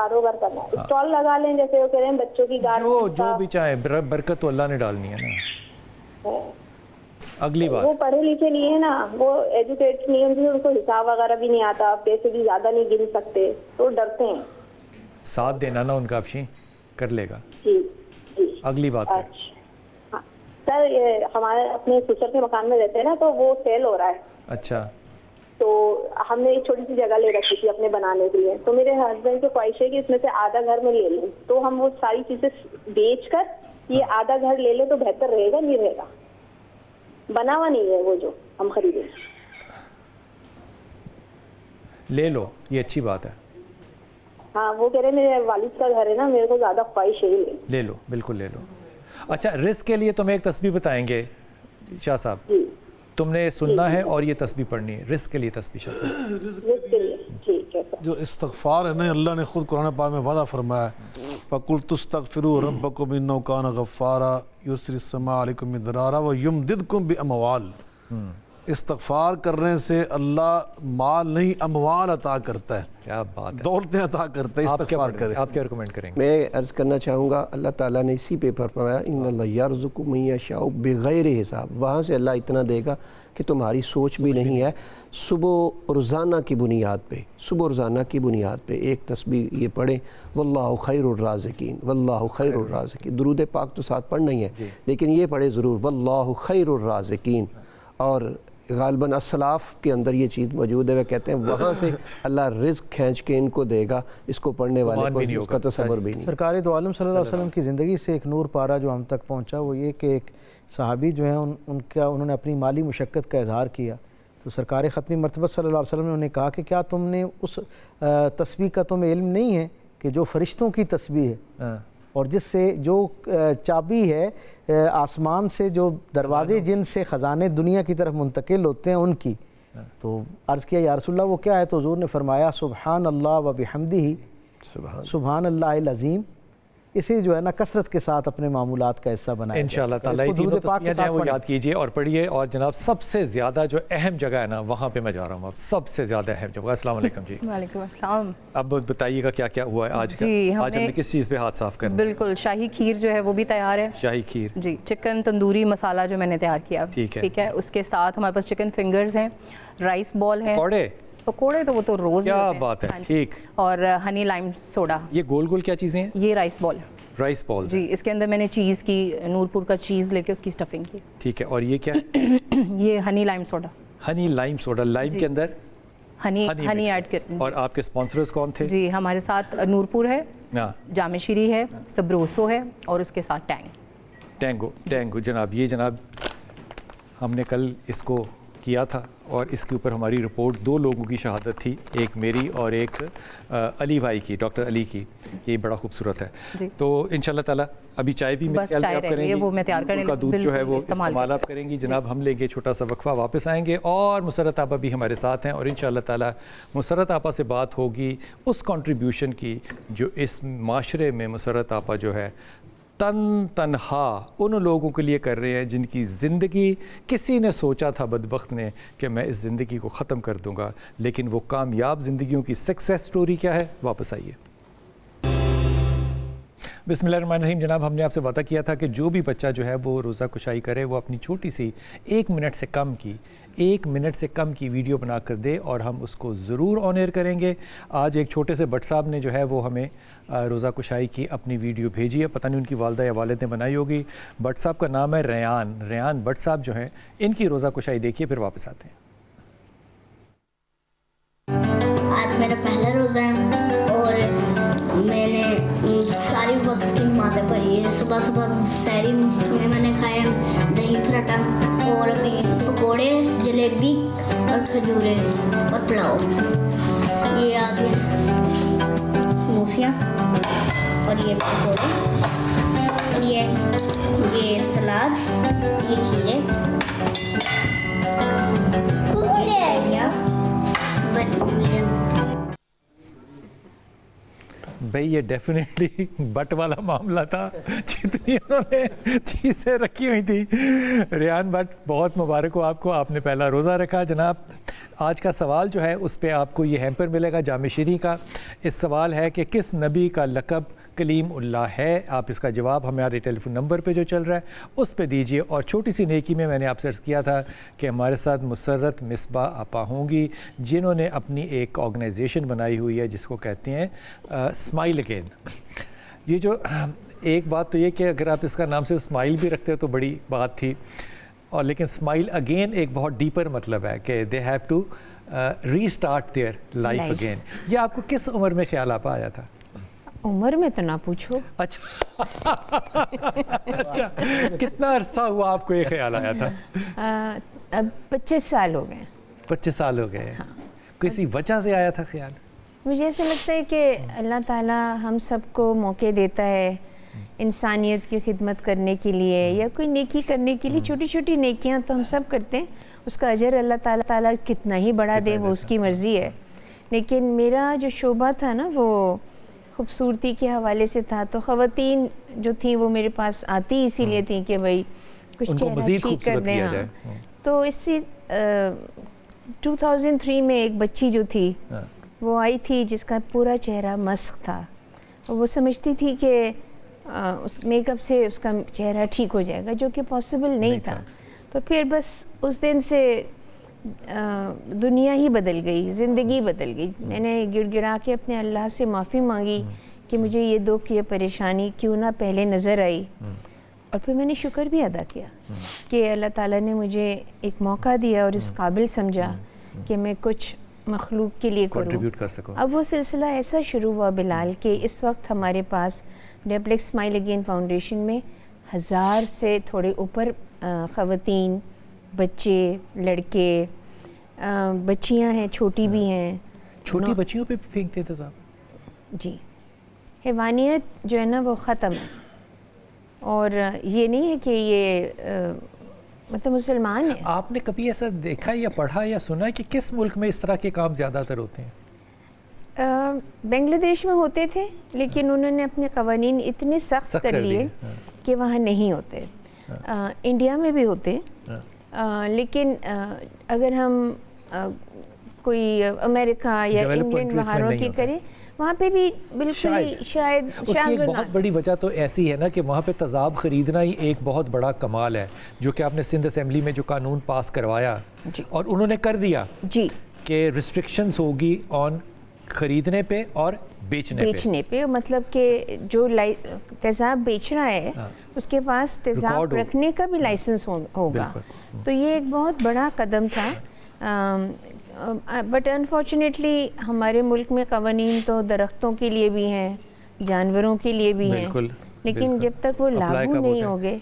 کاروبار کرنا ہے, اسٹال لگا لیں جیسے وہ کہہ رہے ہیں بچوں کی گارمنٹ جو بھی چاہیں, برکت تو اللہ نے ڈالنی ہے نا. اگلی بات, وہ پڑھے لکھے نہیں ہے نا, وہ ایجوکیٹ نہیں ہے, ان کو حساب وغیرہ بھی نہیں آتا, پیسے بھی زیادہ نہیں گن سکتے, تو ڈرتے ہیں. ساتھ دینا نا ان کا افشین, کر لے گا. جی جی. اگلی بات ہے. ہاں سر, یہ ہمارے اپنے سسر کے مکان میں رہتے ہیں نا, تو وہ سیل ہو رہا ہے. اچھا. تو ہم نے ایک چھوٹی سی جگہ لے رکھی تھی اپنے بنانے کے لیے, تو میرے ہسبینڈ کی خواہش ہے کہ اس میں سے آدھا گھر میں لے لیں, تو ہم وہ ساری چیزیں بیچ کر یہ آدھا گھر لے لیں تو بہتر رہے گا, نہیں رہے گا, بنا ہوا نہیں ہے وہ جو ہم خریدیں. لے لو, یہ اچھی بات ہے. ہاں وہ کہہ رہے ہیں میرے والد کا گھر ہے نا, میرے کو زیادہ خواہش ہے لے لو, بالکل لے لو. اچھا, رزق کے لیے تمہیں ایک تسبیح بتائیں گے شاہ صاحب, جی تم نے سننا ہے اور یہ تسبیح پڑھنی ہے. رزق کے لیے تسبیح شاہ صاحب. رزق کے لیے ٹھیک ہے سر. جو استغفار ہے نا, اللہ نے خود قرآن پاک میں وعدہ فرمایا ہے, فَقُلْتُ اسْتَغْفِرُوا رَبَّكُمْ إِنَّهُ كَانَ غَفَّارًا يُرْسِلِ السَّمَاءَ عَلَيْكُمْ مِدْرَارًا وَيُمْدِدْكُمْ بِأَمْوَالٍ. استغفار کرنے سے اللہ مال نہیں اموال عطا کرتا ہے. کیا بات ہے, دولتیں عطا کرتا ہے استغفار کرے. آپ کیا ریکمینڈ کریں گے؟ میں عرض کرنا چاہوں گا, اللہ تعالیٰ نے اسی پہ فرمایا ان اللہ یرزق من یشاء بغیر حساب. وہاں سے اللہ اتنا دے گا کہ تمہاری سوچ بھی نہیں ہے. صبح روزانہ کی بنیاد پہ, صبح روزانہ کی بنیاد پہ ایک تسبیح یہ پڑھیں, واللہ خیر الرازقین, واللہ خیر الرازقین. درود پاک تو ساتھ پڑھنا ہی ہے, لیکن یہ پڑھے ضرور, واللہ خیر الرازقین. اور غالباً اسلاف کے اندر یہ چیز موجود ہے, وہ کہتے ہیں وہاں سے اللہ رزق کھینچ کے ان کو دے گا, اس کو پڑھنے والے کو اس کا تصور بھی نہیں. سرکار دو عالم صلی اللہ علیہ وسلم کی زندگی سے ایک نور پارا جو ہم تک پہنچا, وہ یہ کہ ایک صحابی جو ہیں انہوں نے اپنی مالی مشقت کا اظہار کیا, تو سرکار ختمی مرتبہ صلی اللہ علیہ وسلم نے انہیں کہا کہ کیا تم نے اس تسبیح کا تمہیں علم نہیں ہے کہ جو فرشتوں کی تسبیح ہے, اور جس سے جو چابی ہے آسمان سے جو دروازے جن سے خزانے دنیا کی طرف منتقل ہوتے ہیں ان کی. تو عرض کیا یا رسول اللہ وہ کیا ہے, تو حضور نے فرمایا سبحان اللہ و بحمدہ, سبحان اللہ العظیم. اسے جو ہے نا کثرت کے ساتھ اپنے معمولات کا حصہ بنائیں. انشاءاللہ تعالیٰ یہ تینوں تسبیحیں جو ہیں وہ یاد کیجئے اور پڑھیے. اور جناب سب سے زیادہ جو اہم جگہ ہے نا وہاں پہ میں جا رہا ہوں, اب سب سے زیادہ اہم جگہ. السلام علیکم جی. وعلیکم السلام. اب بتائیے گا کیا کیا ہوا ہے آج کا, آج ہم نے کس چیز پہ ہاتھ صاف کرنا؟ بالکل, شاہی کھیر جو ہے وہ بھی تیار ہے. شاہی کھیر جی, چکن تندوری مسالہ جو میں نے تیار کیا, ٹھیک ہے. اس کے ساتھ ہمارے پاس چکن فنگرز ہیں, رائس بال ہے, پکوڑے تو وہ تو روز. کیا بات ہے, ٹھیک. اور ہنی لائم سوڈا. یہ گول گول کیا چیزیں ہیں؟ یہ رائس بال. رائس بال جی, اس کے اندر میں نے چیز کی, نورپور کا چیز لے کے اس کی سٹفنگ کی. ٹھیک ہے. اور یہ کیا؟ یہ ہنی لائم سوڈا. ہنی لائم سوڈا, لائم کے اندر ہنی ایڈ کر. اور آپ کے سپانسرز کون تھے؟ جی, ہمارے ساتھ نورپور ہے, جامع شیری ہے, سبروسو ہے, اور اس کے ساتھ ٹینگو. جناب یہ جناب ہم نے کل اس کو کیا تھا, اور اس کے اوپر ہماری رپورٹ 2 لوگوں کی شہادت تھی, ایک میری اور ایک علی بھائی کی, ڈاکٹر علی کی. یہ بڑا خوبصورت ہے. تو انشاءاللہ تعالیٰ ابھی چائے بھی میں آپ کریں گی, وہ میں تیار کریں, کا دودھ جو ہے وہ استعمال آپ کریں گی. جناب ہم لیں گے چھوٹا سا وقفہ, واپس آئیں گے, اور مسرت آپا بھی ہمارے ساتھ ہیں, اور انشاءاللہ تعالیٰ مسرت آپا سے بات ہوگی اس کنٹریبیوشن کی جو اس معاشرے میں مسرت آپا جو ہے تنہا ان لوگوں کے لیے کر رہے ہیں جن کی زندگی کسی نے سوچا تھا بدبخت نے کہ میں اس زندگی کو ختم کر دوں گا, لیکن وہ کامیاب زندگیوں کی سکسیس سٹوری کیا ہے. واپس آئیے. بسم اللہ الرحمن الرحیم. جناب ہم نے آپ سے وعدہ کیا تھا کہ جو بھی بچہ جو ہے وہ روزہ کشائی کرے وہ اپنی چھوٹی سی 1 منٹ سے کم کی ویڈیو بنا کر دے, اور ہم اس کو ضرور آن ایئر کریں گے. آج ایک چھوٹے سے بٹ صاحب نے جو ہے وہ ہمیں روزہ کشائی کی اپنی ویڈیو بھیجی ہے, پتہ نہیں ان کی والدہ یا والد نے بنائی ہوگی. بٹ صاحب کا نام ہے ریان بٹ صاحب جو ہیں, ان کی روزہ کشائی دیکھیے, پھر واپس آتے ہیں. آج میرا پہلا روزہ ہے اور میں نے ساری وقت کی نمازیں پڑھی ہے. صبح سحری میں نے کھایا دہی پراٹھا, اور ابھی پکوڑے, جلیبی اور کھجورے اور پلاؤ. یہ آگے سموسیاں, اور یہ پکوڑے, اور یہ سلاد, یہ کھیرے, بھئی یہ ڈیفینیٹلی بٹ والا معاملہ تھا, جتنی انہوں نے چیزیں رکھی ہوئی تھی. ریان بٹ بہت مبارک ہو آپ کو, آپ نے پہلا روزہ رکھا. جناب آج کا سوال جو ہے اس پہ آپ کو یہ ہیمپر ملے گا جامع شیریں کا. اس سوال ہے کہ کس نبی کا لقب کلیم اللہ ہے؟ آپ اس کا جواب ہمارے ٹیلی فون نمبر پہ جو چل رہا ہے اس پہ دیجیے. اور چھوٹی سی نیکی میں نے آپ سے عرض کیا تھا کہ ہمارے ساتھ مسرت مصباح آپا ہوں گی جنہوں نے اپنی ایک آرگنائزیشن بنائی ہوئی ہے جس کو کہتے ہیں اسمائل اگین. یہ جو ایک بات تو یہ کہ اگر آپ اس کا نام سے اسمائل بھی رکھتے تو بڑی بات تھی, اور لیکن اسمائل اگین ایک بہت ڈیپر مطلب ہے کہ they have to restart their life again. یہ آپ کو کس عمر میں خیال آپ آیا تھا؟ عمر میں تو نہ پوچھو. اچھا اچھا, کتنا عرصہ ہوا آپ کو یہ خیال آیا تھا؟ اب 25 سال ہو گئے. 25 سال ہو گئے. کسی وجہ سے آیا تھا خیال؟ مجھے ایسا لگتا ہے کہ اللہ تعالیٰ ہم سب کو موقع دیتا ہے انسانیت کی خدمت کرنے کے لیے یا کوئی نیکی کرنے کے لیے. چھوٹی چھوٹی نیکیاں تو ہم سب کرتے ہیں, اس کا اجر اللہ تعالیٰ کتنا ہی بڑا دے وہ اس کی مرضی ہے. لیکن میرا جو شعبہ تھا نا وہ خوبصورتی کے حوالے سے تھا, تو خواتین جو تھیں وہ میرے پاس آتی اسی لیے تھیں کہ بھائی کچھ چہرہ ٹھیک کر دیں. تو اسی 2003 میں ایک بچی جو تھی وہ آئی تھی جس کا پورا چہرہ مسخ تھا, اور وہ سمجھتی تھی کہ اس میک اپ سے اس کا چہرہ ٹھیک ہو جائے گا, جو کہ پاسبل نہیں تھا. تو پھر بس اس دن سے دنیا ہی بدل گئی, زندگی بدل گئی. میں نے گڑ گڑا کے اپنے اللہ سے معافی مانگی کہ مجھے یہ دکھ یہ پریشانی کیوں نہ پہلے نظر آئی, اور پھر میں نے شکر بھی ادا کیا کہ اللہ تعالیٰ نے مجھے ایک موقع دیا اور اس قابل سمجھا کہ میں کچھ مخلوق کے لیے کنٹریبیوٹ کر سکوں. اب وہ سلسلہ ایسا شروع ہوا بلال کہ اس وقت ہمارے پاس ریپلیکس اسمائل اگین فاؤنڈیشن میں 1000 سے تھوڑے اوپر خواتین, بچے, لڑکے, بچیاں ہیں, چھوٹی بھی ہیں. چھوٹی بچیوں پہ پھینکتے تھے صاحب؟ جی, حیوانیت جو ہے نا وہ ختم ہے. اور یہ نہیں ہے کہ یہ مطلب مسلمان ہیں. آپ نے کبھی ایسا دیکھا یا پڑھا یا سنا کہ کس ملک میں اس طرح کے کام زیادہ تر ہوتے ہیں؟ بنگلہ دیش میں ہوتے تھے, لیکن انہوں نے اپنے قوانین اتنے سخت کر لیے کہ وہاں نہیں ہوتے. انڈیا میں بھی ہوتے, لیکن اگر ہم کوئی امریکہ یا انگلینڈ وہاں کی کریں وہاں پہ بھی بالکل شاید اس کی ایک بہت بڑی وجہ تو ایسی ہے نا کہ وہاں پہ تذاب خریدنا ہی ایک بہت بڑا کمال ہے, جو کہ آپ نے سندھ اسمبلی میں جو قانون پاس کروایا اور انہوں نے کر دیا جی کہ ریسٹرکشنز ہوگی آن خریدنے پہ اور بیچنے پہ. مطلب کہ جو تیزاب بیچ رہا ہے اس کے پاس تیزاب رکھنے کا بھی لائسنس ہوگا. تو یہ ایک بہت بڑا قدم تھا. بٹ انفارچونیٹلی ہمارے ملک میں قوانین تو درختوں کے لیے بھی ہیں, جانوروں کے لیے بھی ہیں, لیکن جب تک وہ لاگو نہیں ہو گئے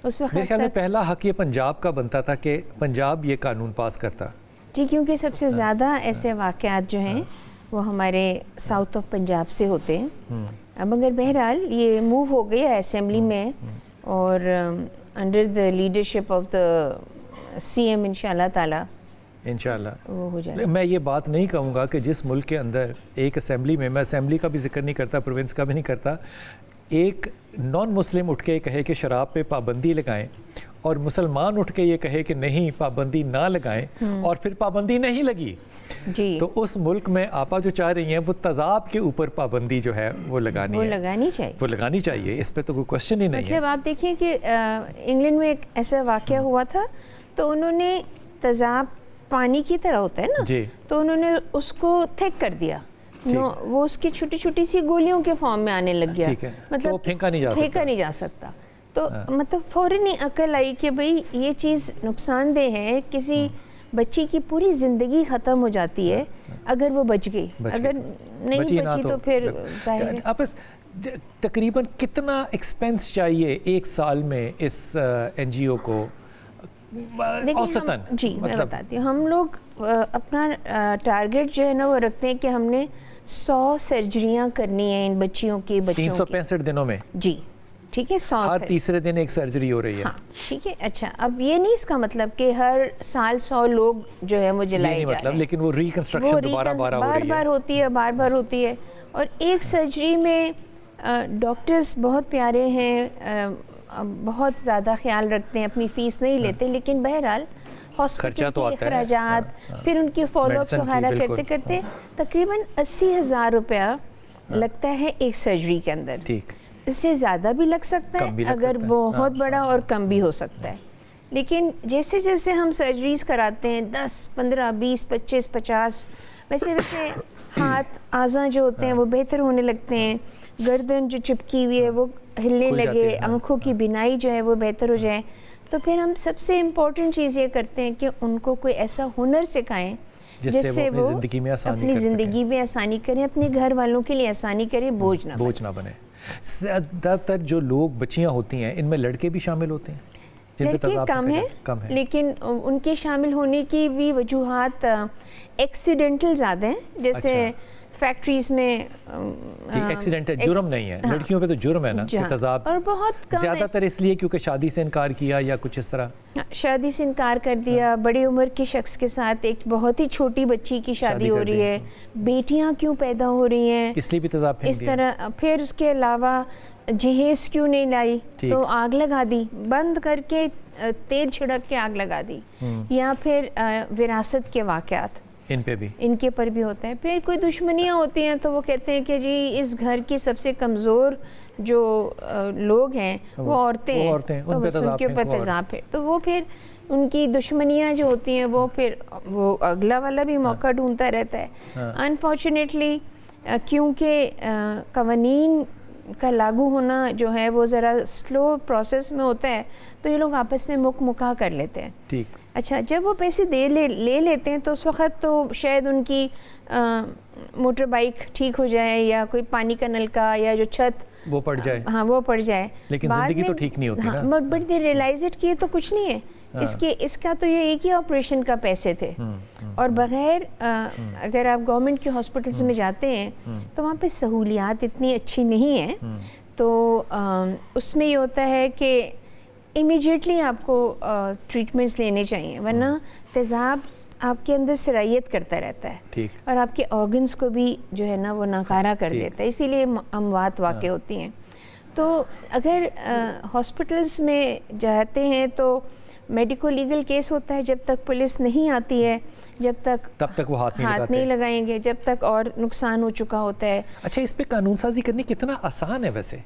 اس وقت میرے خیال میں پہلا حق یہ پنجاب کا بنتا تھا کہ پنجاب یہ قانون پاس کرتا. جی, کیونکہ سب سے زیادہ ایسے واقعات جو ہیں وہ ہمارے ساؤتھ آف پنجاب سے ہوتے ہیں. اب اگر بہرحال یہ موو ہو گیا اسمبلی میں اور under the leadership of the CM ایم انشاءاللہ تعالی انشاءاللہ وہ ہو جائے. میں یہ بات نہیں کہوں گا کہ جس ملک کے اندر ایک اسمبلی میں اسمبلی کا بھی ذکر نہیں کرتا, پروونس کا بھی نہیں کرتا, ایک نان مسلم اٹھ کے کہے کہ شراب پہ پابندی لگائیں اور مسلمان اٹھ کے یہ کہے کہ نہیں پابندی نہ لگائیں اور پھر پابندی نہیں لگی, تو اس ملک میں آپا جو چاہ رہی ہیں وہ تذاب کے اوپر پابندی جو ہے وہ لگانی چاہیے. اس پہ تو کوئی کوشچن ہی نہیں ہے. مطلب آپ دیکھیں کہ انگلینڈ میں ایک ایسا واقعہ ہوا تھا, تو انہوں نے تذاب پانی کی طرح ہوتا ہے نا, تو انہوں نے اس کو تھک کر دیا, وہ اس کی چھوٹی چھوٹی سی گولیوں کے فارم میں آنے لگ گیا, مطلب پھینکا نہیں جا سکتا. تو مطلب فوراً ہی عقل آئی کہ بھئی یہ چیز نقصان دہ ہے, کسی بچی کی پوری زندگی ختم ہو جاتی ہے اگر وہ بچ گئی, اگر نہیں بچی تو پھر ظاہر ہے. تقریباً کتنا ایکسپینس چاہیے ایک سال میں اس این جی او کو اوسطاً؟ جی میں بتاتی ہوں, ہم لوگ اپنا ٹارگیٹ جو ہے نا وہ رکھتے ہیں کہ ہم نے 100 سرجریاں کرنی ہیں ان بچیوں کی, 365 دنوں میں. جی ٹھیک ہے, 100 ہر تیسرے دن ایک سرجری ہو رہی ہے. ہاں ٹھیک ہے. اچھا, اب یہ نہیں اس کا مطلب کہ ہر سال 100 لوگ جو ہے وہ جلائے جا رہے ہیں, لیکن وہ ریکنسٹرکشن بار بار ہوتی ہے. اور ایک سرجری میں ڈاکٹرز بہت پیارے ہیں, بہت زیادہ خیال رکھتے ہیں, اپنی فیس نہیں لیتے, لیکن بہرحال ہاسپٹل کے اخراجات، پھر ان کی فالو اپ وغیرہ کرتے کرتے تقریباً 80,000 روپیہ لگتا ہے ایک سرجری کے اندر. اس سے زیادہ بھی لگ سکتا ہے اگر بہت بڑا، اور کم بھی ہو سکتا ہے. لیکن جیسے جیسے ہم سرجریز کراتے ہیں 10 15 20 25 50 ویسے ویسے ہاتھ اعضاء جو ہوتے ہیں وہ بہتر ہونے لگتے ہیں. گردن جو چپکی ہوئی ہے وہ ہلنے لگے، آنکھوں کی بینائی جو ہے وہ بہتر ہو جائے. تو پھر ہم سب سے امپورٹنٹ چیز یہ کرتے ہیں کہ ان کو کوئی ایسا ہنر سکھائیں جس سے وہ اپنی زندگی میں آسانی کریں، اپنے گھر والوں کے لیے آسانی کریں، بوجھ نہ بنے. زیادہ تر جو لوگ بچیاں ہوتی ہیں ان میں لڑکے بھی شامل ہوتے ہیں؟ لڑکے کم ہیں، لیکن ان کے شامل ہونے کی بھی وجوہات ایکسیڈنٹل زیادہ ہیں. جیسے فیکٹریز میں ایکسیڈنٹل جرم نہیں ہے، لڑکیوں پہ تو جرم ہے نا تیزاب، اور بہت زیادہ تر اس لیے کیونکہ شادی سے انکار کیا یا کچھ اس طرح، شادی سے انکار کر دیا، بڑی عمر کے شخص کے ساتھ ایک بہت ہی چھوٹی بچی کی شادی ہو رہی ہے، بیٹیاں کیوں پیدا ہو رہی ہیں، اس لیے بھی تیزاب پھینک دیا. اس طرح پھر اس کے علاوہ جہیز کیوں نہیں لائی تو آگ لگا دی، بند کر کے تیل چھڑک کے آگ لگا دی. یا پھر وراثت کے واقعات ان کے پر بھی ہوتا ہے. پھر کوئی دشمنیاں ہوتی ہیں تو وہ کہتے ہیں کہ جی اس گھر کی سب سے کمزور جو لوگ ہیں وہ عورتیں ہیں، تو بس ان کے اوپر تیزاب ہے. تو وہ پھر ان کی دشمنیاں جو ہوتی ہیں وہ پھر وہ اگلا والا بھی موقع ڈھونڈتا رہتا ہے. انفارچونیٹلی کیونکہ قوانین کا لاگو ہونا جو ہے وہ ذرا سلو پروسیس میں ہوتا ہے تو یہ لوگ آپس میں مکا کر لیتے ہیں. اچھا جب وہ پیسے لے لیتے ہیں تو اس وقت تو شاید ان کی موٹر بائک ٹھیک ہو جائے، یا کوئی پانی کا نلکا یا جو چھت وہ پڑ جائے، وہ پڑ جائے، لیکن زندگی تو ٹھیک نہیں ہوتی نا. بٹ دے ریئلائزڈ کہ یہ تو کچھ نہیں ہے، اس کا تو یہ ایک ہی آپریشن کا پیسے تھے. اور بغیر اگر آپ گورنمنٹ کے ہاسپٹلس میں جاتے ہیں تو وہاں پہ سہولیات اتنی اچھی نہیں ہیں. تو اس میں یہ ہوتا ہے کہ امیجیٹلی آپ کو ٹریٹمنٹس لینے چاہیے، ورنہ تیزاب آپ کے اندر سرایت کرتا رہتا ہے اور آپ کے آرگنس کو بھی جو ہے نا وہ ناکارہ کر دیتا ہے، اسی لیے اموات واقع ہوتی ہیں. تو اگر ہاسپٹلس میں جاتے ہیں تو میڈیکو لیگل کیس ہوتا ہے، جب تک پولیس نہیں آتی ہے تب تک وہ ہاتھ نہیں لگائیں گے، جب تک اور نقصان ہو چکا ہوتا ہے. اچھا اس پہ قانون سازی کرنی کتنا آسان ہے ویسے؟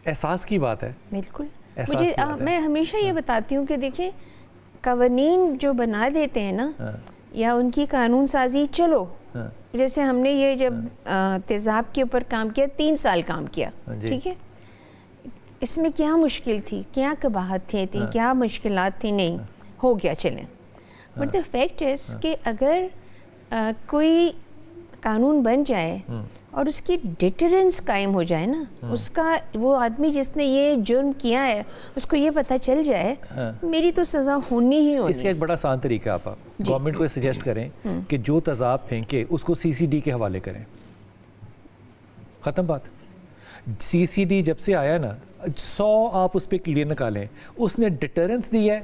احساس کی بات ہے. بالکل. میں ہمیشہ یہ بتاتی ہوں کہ دیکھیں قوانین جو بنا دیتے ہیں نا یا ان کی قانون سازی، چلو جیسے ہم نے یہ جب تیزاب کے اوپر کام کیا 3 سال کام کیا، ٹھیک ہے، اس میں کیا مشکل تھی، کیا قباحت تھی، کیا مشکلات تھی، نہیں ہو گیا چلیں. بٹ دا فیکٹ از کہ اگر کوئی قانون بن جائے اور اس کی ڈیٹرنس قائم ہو جائے نا، اس کا وہ آدمی جس نے یہ جرم کیا ہے اس کو یہ پتہ چل جائے میری تو سزا ہونی ہی ہونی. اس کا ایک بڑا آسان طریقہ آپ گورنمنٹ کو سجیسٹ کریں کہ جو تیزاب پھینکے اس کو CCD کے حوالے کریں، ختم بات. CCD جب سے آیا نا 100 آپ اس پہ کیڑے نکالیں، اس نے ڈیٹرنس دی ہے.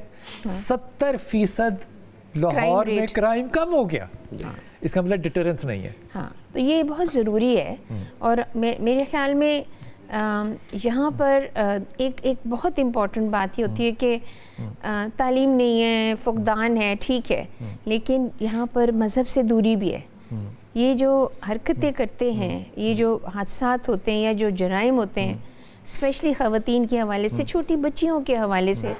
70% لاہور میں کرائم کم ہو گیا. اس کا مطلب ڈیٹرنس نہیں ہے. ہاں تو یہ بہت ضروری ہے. اور میرے خیال میں یہاں پر ایک بہت امپورٹنٹ بات یہ ہوتی ہے کہ تعلیم نہیں ہے، فقدان ہے، ٹھیک ہے، لیکن یہاں پر مذہب سے دوری بھی ہے. یہ جو حرکتیں کرتے ہیں، یہ جو حادثات ہوتے ہیں یا جو جرائم ہوتے ہیں اسپیشلی خواتین کے حوالے سے، چھوٹی بچیوں کے حوالے سے،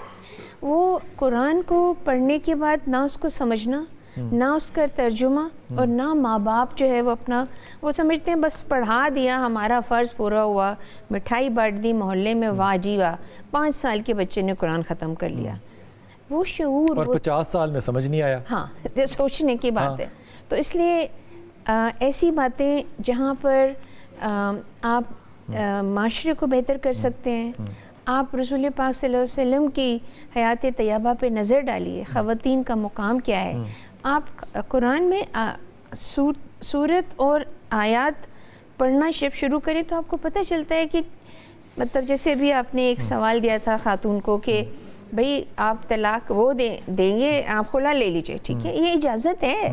وہ قرآن کو پڑھنے کے بعد نہ اس کو سمجھنا، نہ اس کا ترجمہ، اور نہ ماں باپ جو ہے وہ اپنا وہ سمجھتے ہیں بس پڑھا دیا ہمارا فرض پورا ہوا، مٹھائی بانٹ دی محلے میں، واہ جی واہ 5 سال کے بچے نے قرآن ختم کر لیا. وہ شعور اور 50 سال میں سمجھ نہیں آیا. ہاں سوچنے کی بات ہے. تو اس لیے ایسی باتیں جہاں پر آپ معاشرے کو بہتر کر سکتے ہیں، آپ رسول پاک صلی اللہ علیہ وسلم کی حیات طیبہ پہ نظر ڈالیے، خواتین کا مقام کیا ہے. آپ قرآن میں سورت اور آیات پڑھنا شروع کریں تو آپ کو پتہ چلتا ہے کہ مطلب جیسے بھی آپ نے ایک سوال دیا تھا خاتون کو کہ بھئی آپ طلاق وہ دیں گے، آپ خلا لے لیجئے، ٹھیک ہے، یہ اجازت ہے.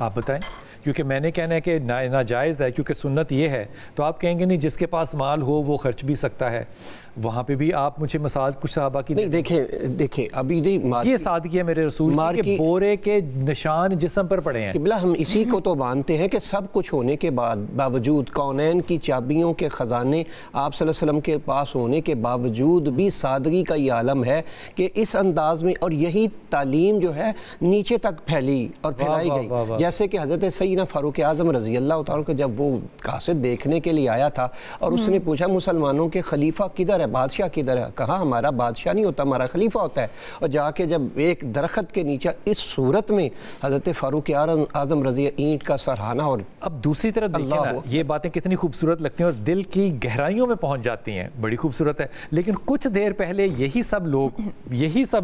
آپ بتائیں, کیونکہ میں نے کہنا ہے کہ ناجائز ہے, کیونکہ سنت یہ ہے, تو آپ کہیں گے نہیں جس کے پاس مال ہو وہ خرچ بھی سکتا ہے. وہاں پہ بھی آپ مجھے مثال کچھ صحابہ کی نہیں دیکھیں ابھی نہیں, یہ سادگی ہے میرے رسول کی کہ بورے کے نشان جسم پر پڑے ہیں. قبلہ ہم اسی کو تو مانتے ہیں کہ سب کچھ ہونے کے باوجود, کونین کی چابیوں کے خزانے آپ صلی اللہ علیہ وسلم کے پاس ہونے کے باوجود بھی سادگی کا یہ عالم ہے کہ اس انداز میں, اور یہی تعلیم جو ہے نیچے تک پھیلی اور پھیلائی گئی. جیسے کہ حضرت سیدنا فاروق اعظم رضی اللہ تعالیٰ کو جب وہ قاصد دیکھنے کے لیے آیا تھا اور اس نے پوچھا مسلمانوں کے خلیفہ کدھر ہے, بادشاہ کدھر ہے, کہا ہمارا بادشاہ نہیں ہوتا, ہمارا خلیفہ ہوتا ہے. اور جا کے جب ایک درخت کے نیچے اس صورت میں حضرت فاروق اعظم رضی اینٹ کا سرہانہ. اور اب دوسری طرف دیکھیں نا, یہ باتیں کتنی خوبصورت لگتی ہیں اور دل کی گہرائیوں میں پہنچ جاتی ہیں, بڑی خوبصورت ہے. لیکن کچھ دیر پہلے یہی سب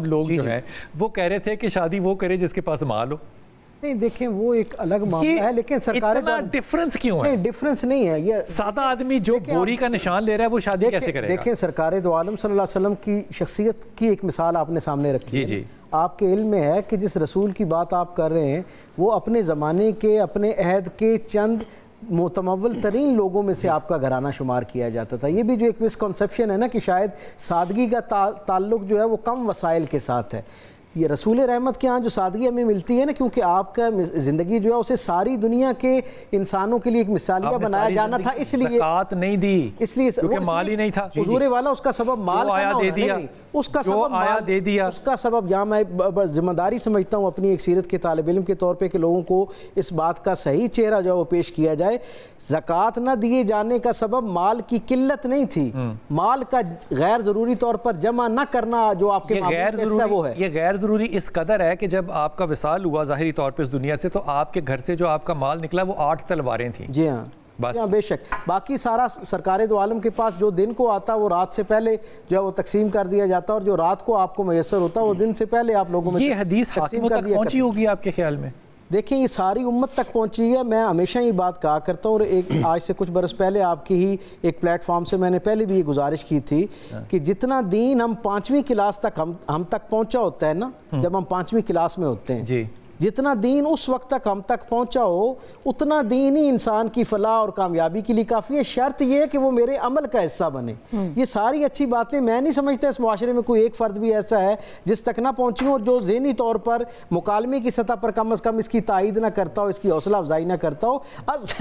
لوگ جو ہے وہ کہہ رہے تھے کہ شادی وہ کرے جس کے پاس مال ہو. نہیں دیکھیں وہ ایک الگ معاملہ ہے, لیکن سرکار اتنا ڈیفرنس کیوں ہے؟ نہیں ڈیفرنس نہیں ہے, یہ سادہ آدمی جو بوری کا نشان لے رہا ہے وہ شادی کیسے کرے گا؟ دیکھیں سرکار دو عالم صلی اللہ علیہ وسلم کی شخصیت کی ایک مثال آپ نے سامنے رکھی ہے. جی آپ کے علم میں ہے کہ جس رسول کی بات آپ کر رہے ہیں وہ اپنے زمانے کے, اپنے عہد کے چند متمول ترین لوگوں میں سے آپ کا گھرانہ شمار کیا جاتا تھا. یہ بھی جو ایک مسکنسیپشن ہے نا کہ شاید سادگی کا تعلق جو ہے وہ کم وسائل کے ساتھ ہے. یہ رسول رحمت کے ہاں جو سادگی ہمیں ملتی ہے نا, کیونکہ آپ کا زندگی جو ہے اسے ساری دنیا کے انسانوں کے لیے ایک مثالیہ بنایا جانا تھا, اس لیے زکوٰۃ نہیں دی, اس لیے کیونکہ مال ہی نہیں تھا. حضور والا اس کا سبب مال کا نہ ہونا, اس کا سبب آیا دے دیا, اس کا سبب جہاں میں ذمہ داری سمجھتا ہوں اپنی ایک سیرت کے طالب علم کے طور پہ کہ لوگوں کو اس بات کا صحیح چہرہ جو ہے وہ پیش کیا جائے. زکوٰۃ نہ دیے جانے کا سبب مال کی قلت نہیں تھی, مال کا غیر ضروری طور پر جمع نہ کرنا جو آپ کے وہ ہے. یہ غیر ضروری اس قدر ہے کہ جب آپ کا وصال ہوا ظاہری طور پہ اس دنیا سے, تو آپ کے گھر سے جو آپ کا مال نکلا وہ 8 تلواریں تھیں. جی ہاں بے شک. باقی سارا سرکار دو عالم کے پاس جو دن کو آتا وہ رات سے پہلے جو ہے وہ تقسیم کر دیا جاتا, اور جو رات کو آپ کو میسر ہوتا وہ دن سے پہلے آپ لوگوں میں. یہ حدیث حاکموں تک پہنچی ہوگی آپ کے خیال میں؟ دیکھیں یہ ساری امت تک پہنچی ہے. میں ہمیشہ یہ بات کہا کرتا ہوں, اور ایک آج سے کچھ برس پہلے آپ کی ہی ایک پلیٹ فارم سے میں نے پہلے بھی یہ گزارش کی تھی کہ جتنا دین ہم 5ویں کلاس تک ہم تک پہنچا ہوتا ہے نا, جب ہم 5ویں کلاس میں ہوتے ہیں, جتنا دین اس وقت تک ہم تک پہنچا ہو اتنا دین ہی انسان کی فلاح اور کامیابی کے لیے کافی ہے. شرط یہ ہے کہ وہ میرے عمل کا حصہ بنے. یہ ساری اچھی باتیں میں نہیں سمجھتا اس معاشرے میں کوئی ایک فرد بھی ایسا ہے جس تک نہ پہنچی ہوں اور جو ذہنی طور پر مکالمے کی سطح پر کم از کم اس کی تائید نہ کرتا ہو, اس کی حوصلہ افزائی نہ کرتا ہو.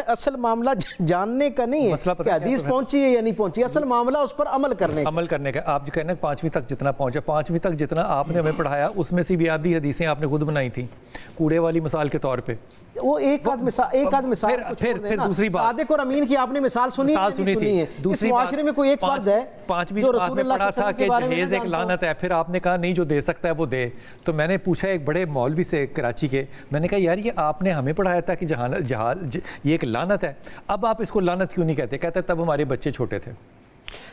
اصل معاملہ جاننے کا نہیں ہے کہ حدیث پہنچی ہے یا نہیں پہنچی, اصل معاملہ اس پر عمل کرنے کا. آپ جو کہنا 5ویں تک جتنا پہنچا, 5ویں تک جتنا آپ نے ہمیں پڑھایا اس میں سے بھی آدھی حدیثیں آپ نے خود بنائی تھیں کوڑے والی مثال کے طور پہ. وہ ایک آدھ مثال پھر دوسری بات, صادق اور امین کی آپ نے مثال سنی ہے. اس معاشرے میں کوئی ایک فرد ہے 5ویں بات میں پڑھا تھا کہ جہیز ایک لعنت ہے, پھر آپ نے کہا نہیں جو دے سکتا ہے وہ دے. تو میں نے پوچھا ایک بڑے مولوی سے کراچی کے, میں نے کہا یار یہ آپ نے ہمیں پڑھایا تھا کہ جہاز یہ ایک لعنت ہے, اب آپ اس کو لعنت کیوں نہیں کہتے؟ کہتے تب ہمارے بچے چھوٹے تھے.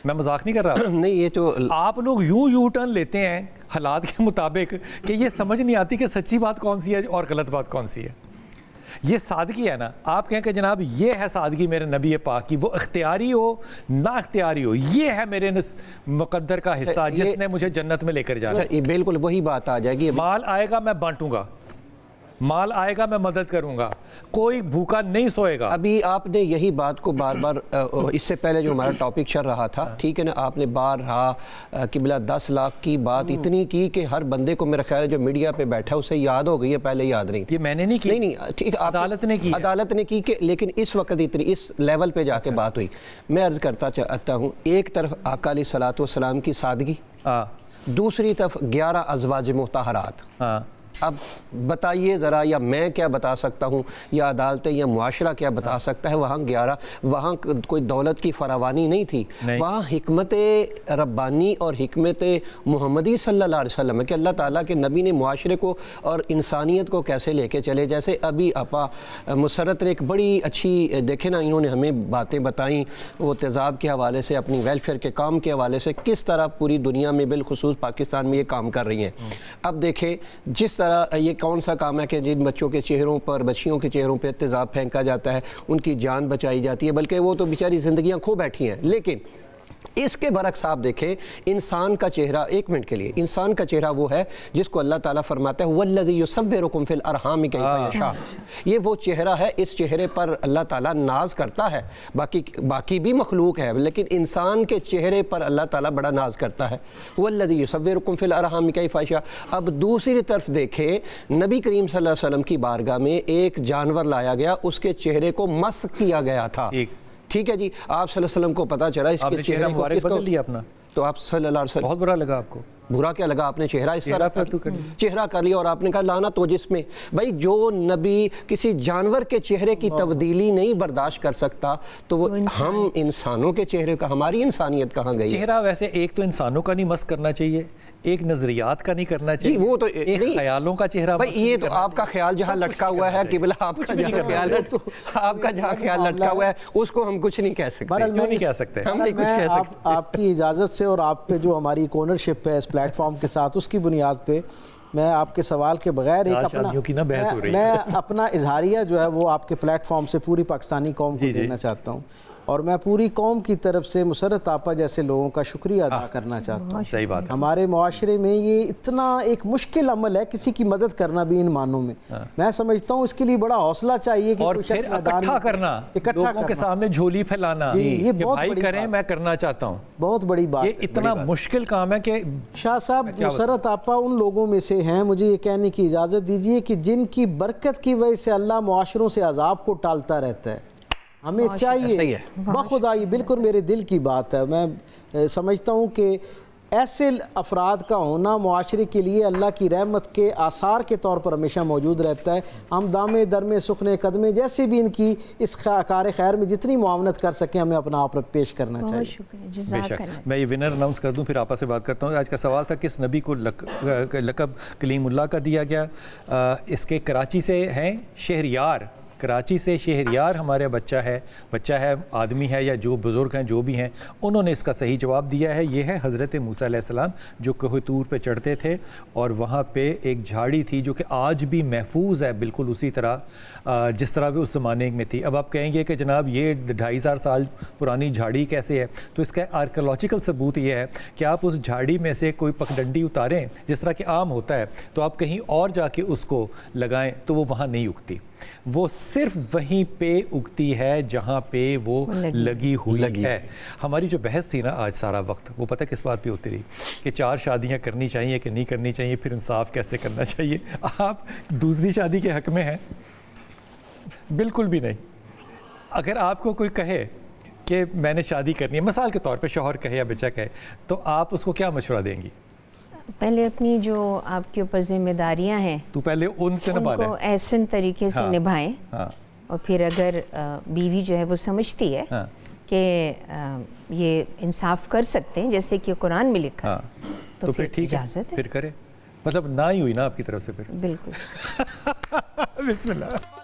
میں مذاق نہیں کر رہا. نہیں یہ تو آپ لوگ یوں ٹرن لیتے ہیں حالات کے مطابق کہ یہ سمجھ نہیں آتی کہ سچی بات کون سی ہے اور غلط بات کون سی ہے. یہ سادگی ہے نا, آپ کہیں کہ جناب یہ ہے سادگی میرے نبی پاک کی, وہ اختیاری ہو نہ اختیاری ہو, یہ ہے میرے مقدر کا حصہ جس نے مجھے جنت میں لے کر جانا. بالکل وہی بات آ جائے گی. مال آئے گا میں بانٹوں گا, مال آئے گا میں مدد کروں گا, کوئی بھوکا نہیں سوئے گا. ابھی آپ نے یہی بات کو بار بار اس سے پہلے جو ہمارا ٹاپک چل رہا تھا, ٹھیک ہے نا, آپ نے بارہا قبلہ 10 لاکھ کی بات اتنی کی کہ ہر بندے کو میرا خیال ہے جو میڈیا پہ بیٹھا اسے یاد ہو گئی ہے, پہلے یاد نہیں تھی. یہ میں نے نہیں کی, نہیں ٹھیک, عدالت نے کی کہ لیکن اس وقت اتنی اس لیول پہ جا کے بات ہوئی. میں عرض کرتا چاہتا ہوں, ایک طرف آقا علیہ الصلوۃ والسلام کی سادگی, دوسری طرف 11 ازواج مطہرات. اب بتائیے ذرا, یا میں کیا بتا سکتا ہوں یا عدالتیں یا معاشرہ کیا بتا سکتا ہے, وہاں 11 وہاں کوئی دولت کی فراوانی نہیں تھی, وہاں حکمت ربانی اور حکمت محمدی صلی اللہ علیہ وسلم ہے کہ اللہ تعالیٰ کے نبی نے معاشرے کو اور انسانیت کو کیسے لے کے چلے. جیسے ابھی اپا مسرت نے ایک بڑی اچھی دیکھیں نا, انہوں نے ہمیں باتیں بتائیں وہ تیزاب کے حوالے سے, اپنی ویلفیئر کے کام کے حوالے سے, کس طرح پوری دنیا میں بالخصوص پاکستان میں یہ کام کر رہی ہیں. اب دیکھیں جس طرح یہ کون سا کام ہے کہ جن بچوں کے چہروں پر, بچیوں کے چہروں پہ تیزاب پھینکا جاتا ہے, ان کی جان بچائی جاتی ہے, بلکہ وہ تو بیچاری زندگیاں کھو بیٹھی ہیں. لیکن اس کے برعکس آپ دیکھیں انسان کا چہرہ، ایک منٹ کے لیے، انسان کا چہرہ وہ ہے جس کو اللہ تعالیٰ فرماتا ہے وَالَّذِي يُصَوِّرُكُمْ فِي الْأَرْحَامِ كَيْفَ يَشَاءُ، یہ وہ چہرہ ہے، اس چہرے پر اللہ تعالیٰ ناز کرتا ہے، باقی بھی مخلوق ہے لیکن انسان کے چہرے پر اللہ تعالیٰ بڑا ناز کرتا ہے، وَالَّذِي يُصَوِّرُكُمْ فِي الْأَرْحَامِ كَيْفَ يَشَاءُ۔ اب دوسری طرف دیکھیں نبی کریم صلی اللہ علیہ وسلم کی بارگاہ میں ایک جانور لایا گیا، اس کے چہرے کو مسح کیا گیا تھا، ٹھیک ہے جی، آپ صلی اللہ علیہ وسلم کو پتہ چلا اس کے چہرے کو کس کو، بدل لیا اپنا، تو آپ صلی اللہ علیہ وسلم بہت برا لگا آپ کو؟ برا کیا لگا، آپ نے چہرہ اس طرح چہرہ کر لیا اور آپ نے کہا لعنت ہو جس میں، بھائی جو نبی کسی جانور کے چہرے کی تبدیلی نہیں برداشت کر سکتا تو وہ ہم انسانوں کے چہرے کا، ہماری انسانیت کہاں گئی؟ چہرہ ویسے ایک تو انسانوں کا نہیں مسح کرنا چاہیے، ایک نظریات کا نہیں کرنا چاہیے، وہ تو ایک خیالوں کا چہرہ، بھائی یہ تو آپ کا خیال جہاں لٹکا ہوا ہے قبلہ، آپ کا جہاں خیال آپ کا جہاں خیال لٹکا ہوا ہے اس کو ہم کچھ نہیں کہہ سکتے، کیوں نہیں کہہ سکتے؟ ہم نہیں کچھ کہہ سکتے۔ آپ کی اجازت سے اور آپ پہ جو ہماری ایک اونرشپ ہے اس پلیٹ فارم کے ساتھ، اس کی بنیاد پہ میں آپ کے سوال کے بغیر ایک اپنا اظہاریہ جو ہے وہ آپ کے پلیٹ فارم سے پوری پاکستانی قوم کو دینا چاہتا ہوں، اور میں پوری قوم کی طرف سے مسرت آپا جیسے لوگوں کا شکریہ ادا کرنا چاہتا ہوں۔ صحیح بات ہے، ہمارے معاشرے میں یہ اتنا ایک مشکل عمل ہے کسی کی مدد کرنا بھی ان معنوں میں، میں سمجھتا ہوں اس کے لیے بڑا حوصلہ چاہیے کہ اور پھر اکٹھا کرنا، لوگوں کے سامنے جھولی پھیلانا، یہ کہ بھائی کریں میں کرنا چاہتا ہوں، بہت بڑی بات، یہ اتنا مشکل کام ہے کہ شاہ صاحب مسرت آپا ان لوگوں میں سے ہیں، مجھے یہ کہنے کی اجازت دیجئے کہ جن کی برکت کی وجہ سے اللہ معاشروں سے عذاب کو ٹالتا رہتا ہے، ہمیں چاہیے بخدا، یہ بالکل میرے دل کی بات ہے، میں سمجھتا ہوں کہ ایسے افراد کا ہونا معاشرے کے لیے اللہ کی رحمت کے آثار کے طور پر ہمیشہ موجود رہتا ہے۔ ہم دامے درمے سخنے قدمے جیسے بھی ان کی اس کار خیر میں جتنی معاونت کر سکیں ہمیں اپنا آپ پیش کرنا چاہیے۔ بے شک، میں یہ ونر اناؤنس کر دوں پھر آپا سے بات کرتا ہوں۔ آج کا سوال تھا کس نبی کو لقب کلیم اللہ کا دیا گیا؟ اس کے کراچی سے ہیں شہریار، کراچی سے شہریار ہمارے بچہ ہے، آدمی ہے یا جو بزرگ ہیں جو بھی ہیں، انہوں نے اس کا صحیح جواب دیا ہے۔ یہ ہے حضرت موسیٰ علیہ السلام جو کوہ طور پہ چڑھتے تھے اور وہاں پہ ایک جھاڑی تھی جو کہ آج بھی محفوظ ہے بالکل اسی طرح جس طرح وہ اس زمانے میں تھی۔ اب آپ کہیں گے کہ جناب یہ 2500 سال پرانی جھاڑی کیسے ہے؟ تو اس کا آرکیولوجیکل ثبوت یہ ہے کہ آپ اس جھاڑی میں سے کوئی پگڈنڈی اتاریں جس طرح کہ عام ہوتا ہے تو آپ کہیں اور جا کے اس کو لگائیں تو وہ وہاں نہیں اگتی، وہ صرف وہیں پہ اگتی ہے جہاں پہ وہ لگی ہوئی ہے۔ ہماری جو بحث تھی نا آج سارا وقت، وہ پتہ کس بات پہ ہوتی رہی کہ 4 شادیاں کرنی چاہیے کہ نہیں کرنی چاہیے، پھر انصاف کیسے کرنا چاہیے۔ آپ دوسری شادی کے حق میں ہیں؟ بالکل بھی نہیں۔ اگر آپ کو کوئی کہے کہ میں نے شادی کرنی ہے، مثال کے طور پہ شوہر کہے یا بچہ کہے، تو آپ اس کو کیا مشورہ دیں گی؟ پہلے اپنی جو آپ کے اوپر ذمہ داریاں ہیں تو پہلے ان کو احسن طریقے سے نبھائیں، اور پھر اگر بیوی جو ہے وہ سمجھتی ہے کہ یہ انصاف کر سکتے ہیں جیسے کہ قرآن میں لکھا ہے تو پھر ٹھیک ہے، پھر کرے، مطلب نہ ہی ہوئی نا آپ کی طرف سے پھر؟ بالکل۔ بسم اللہ۔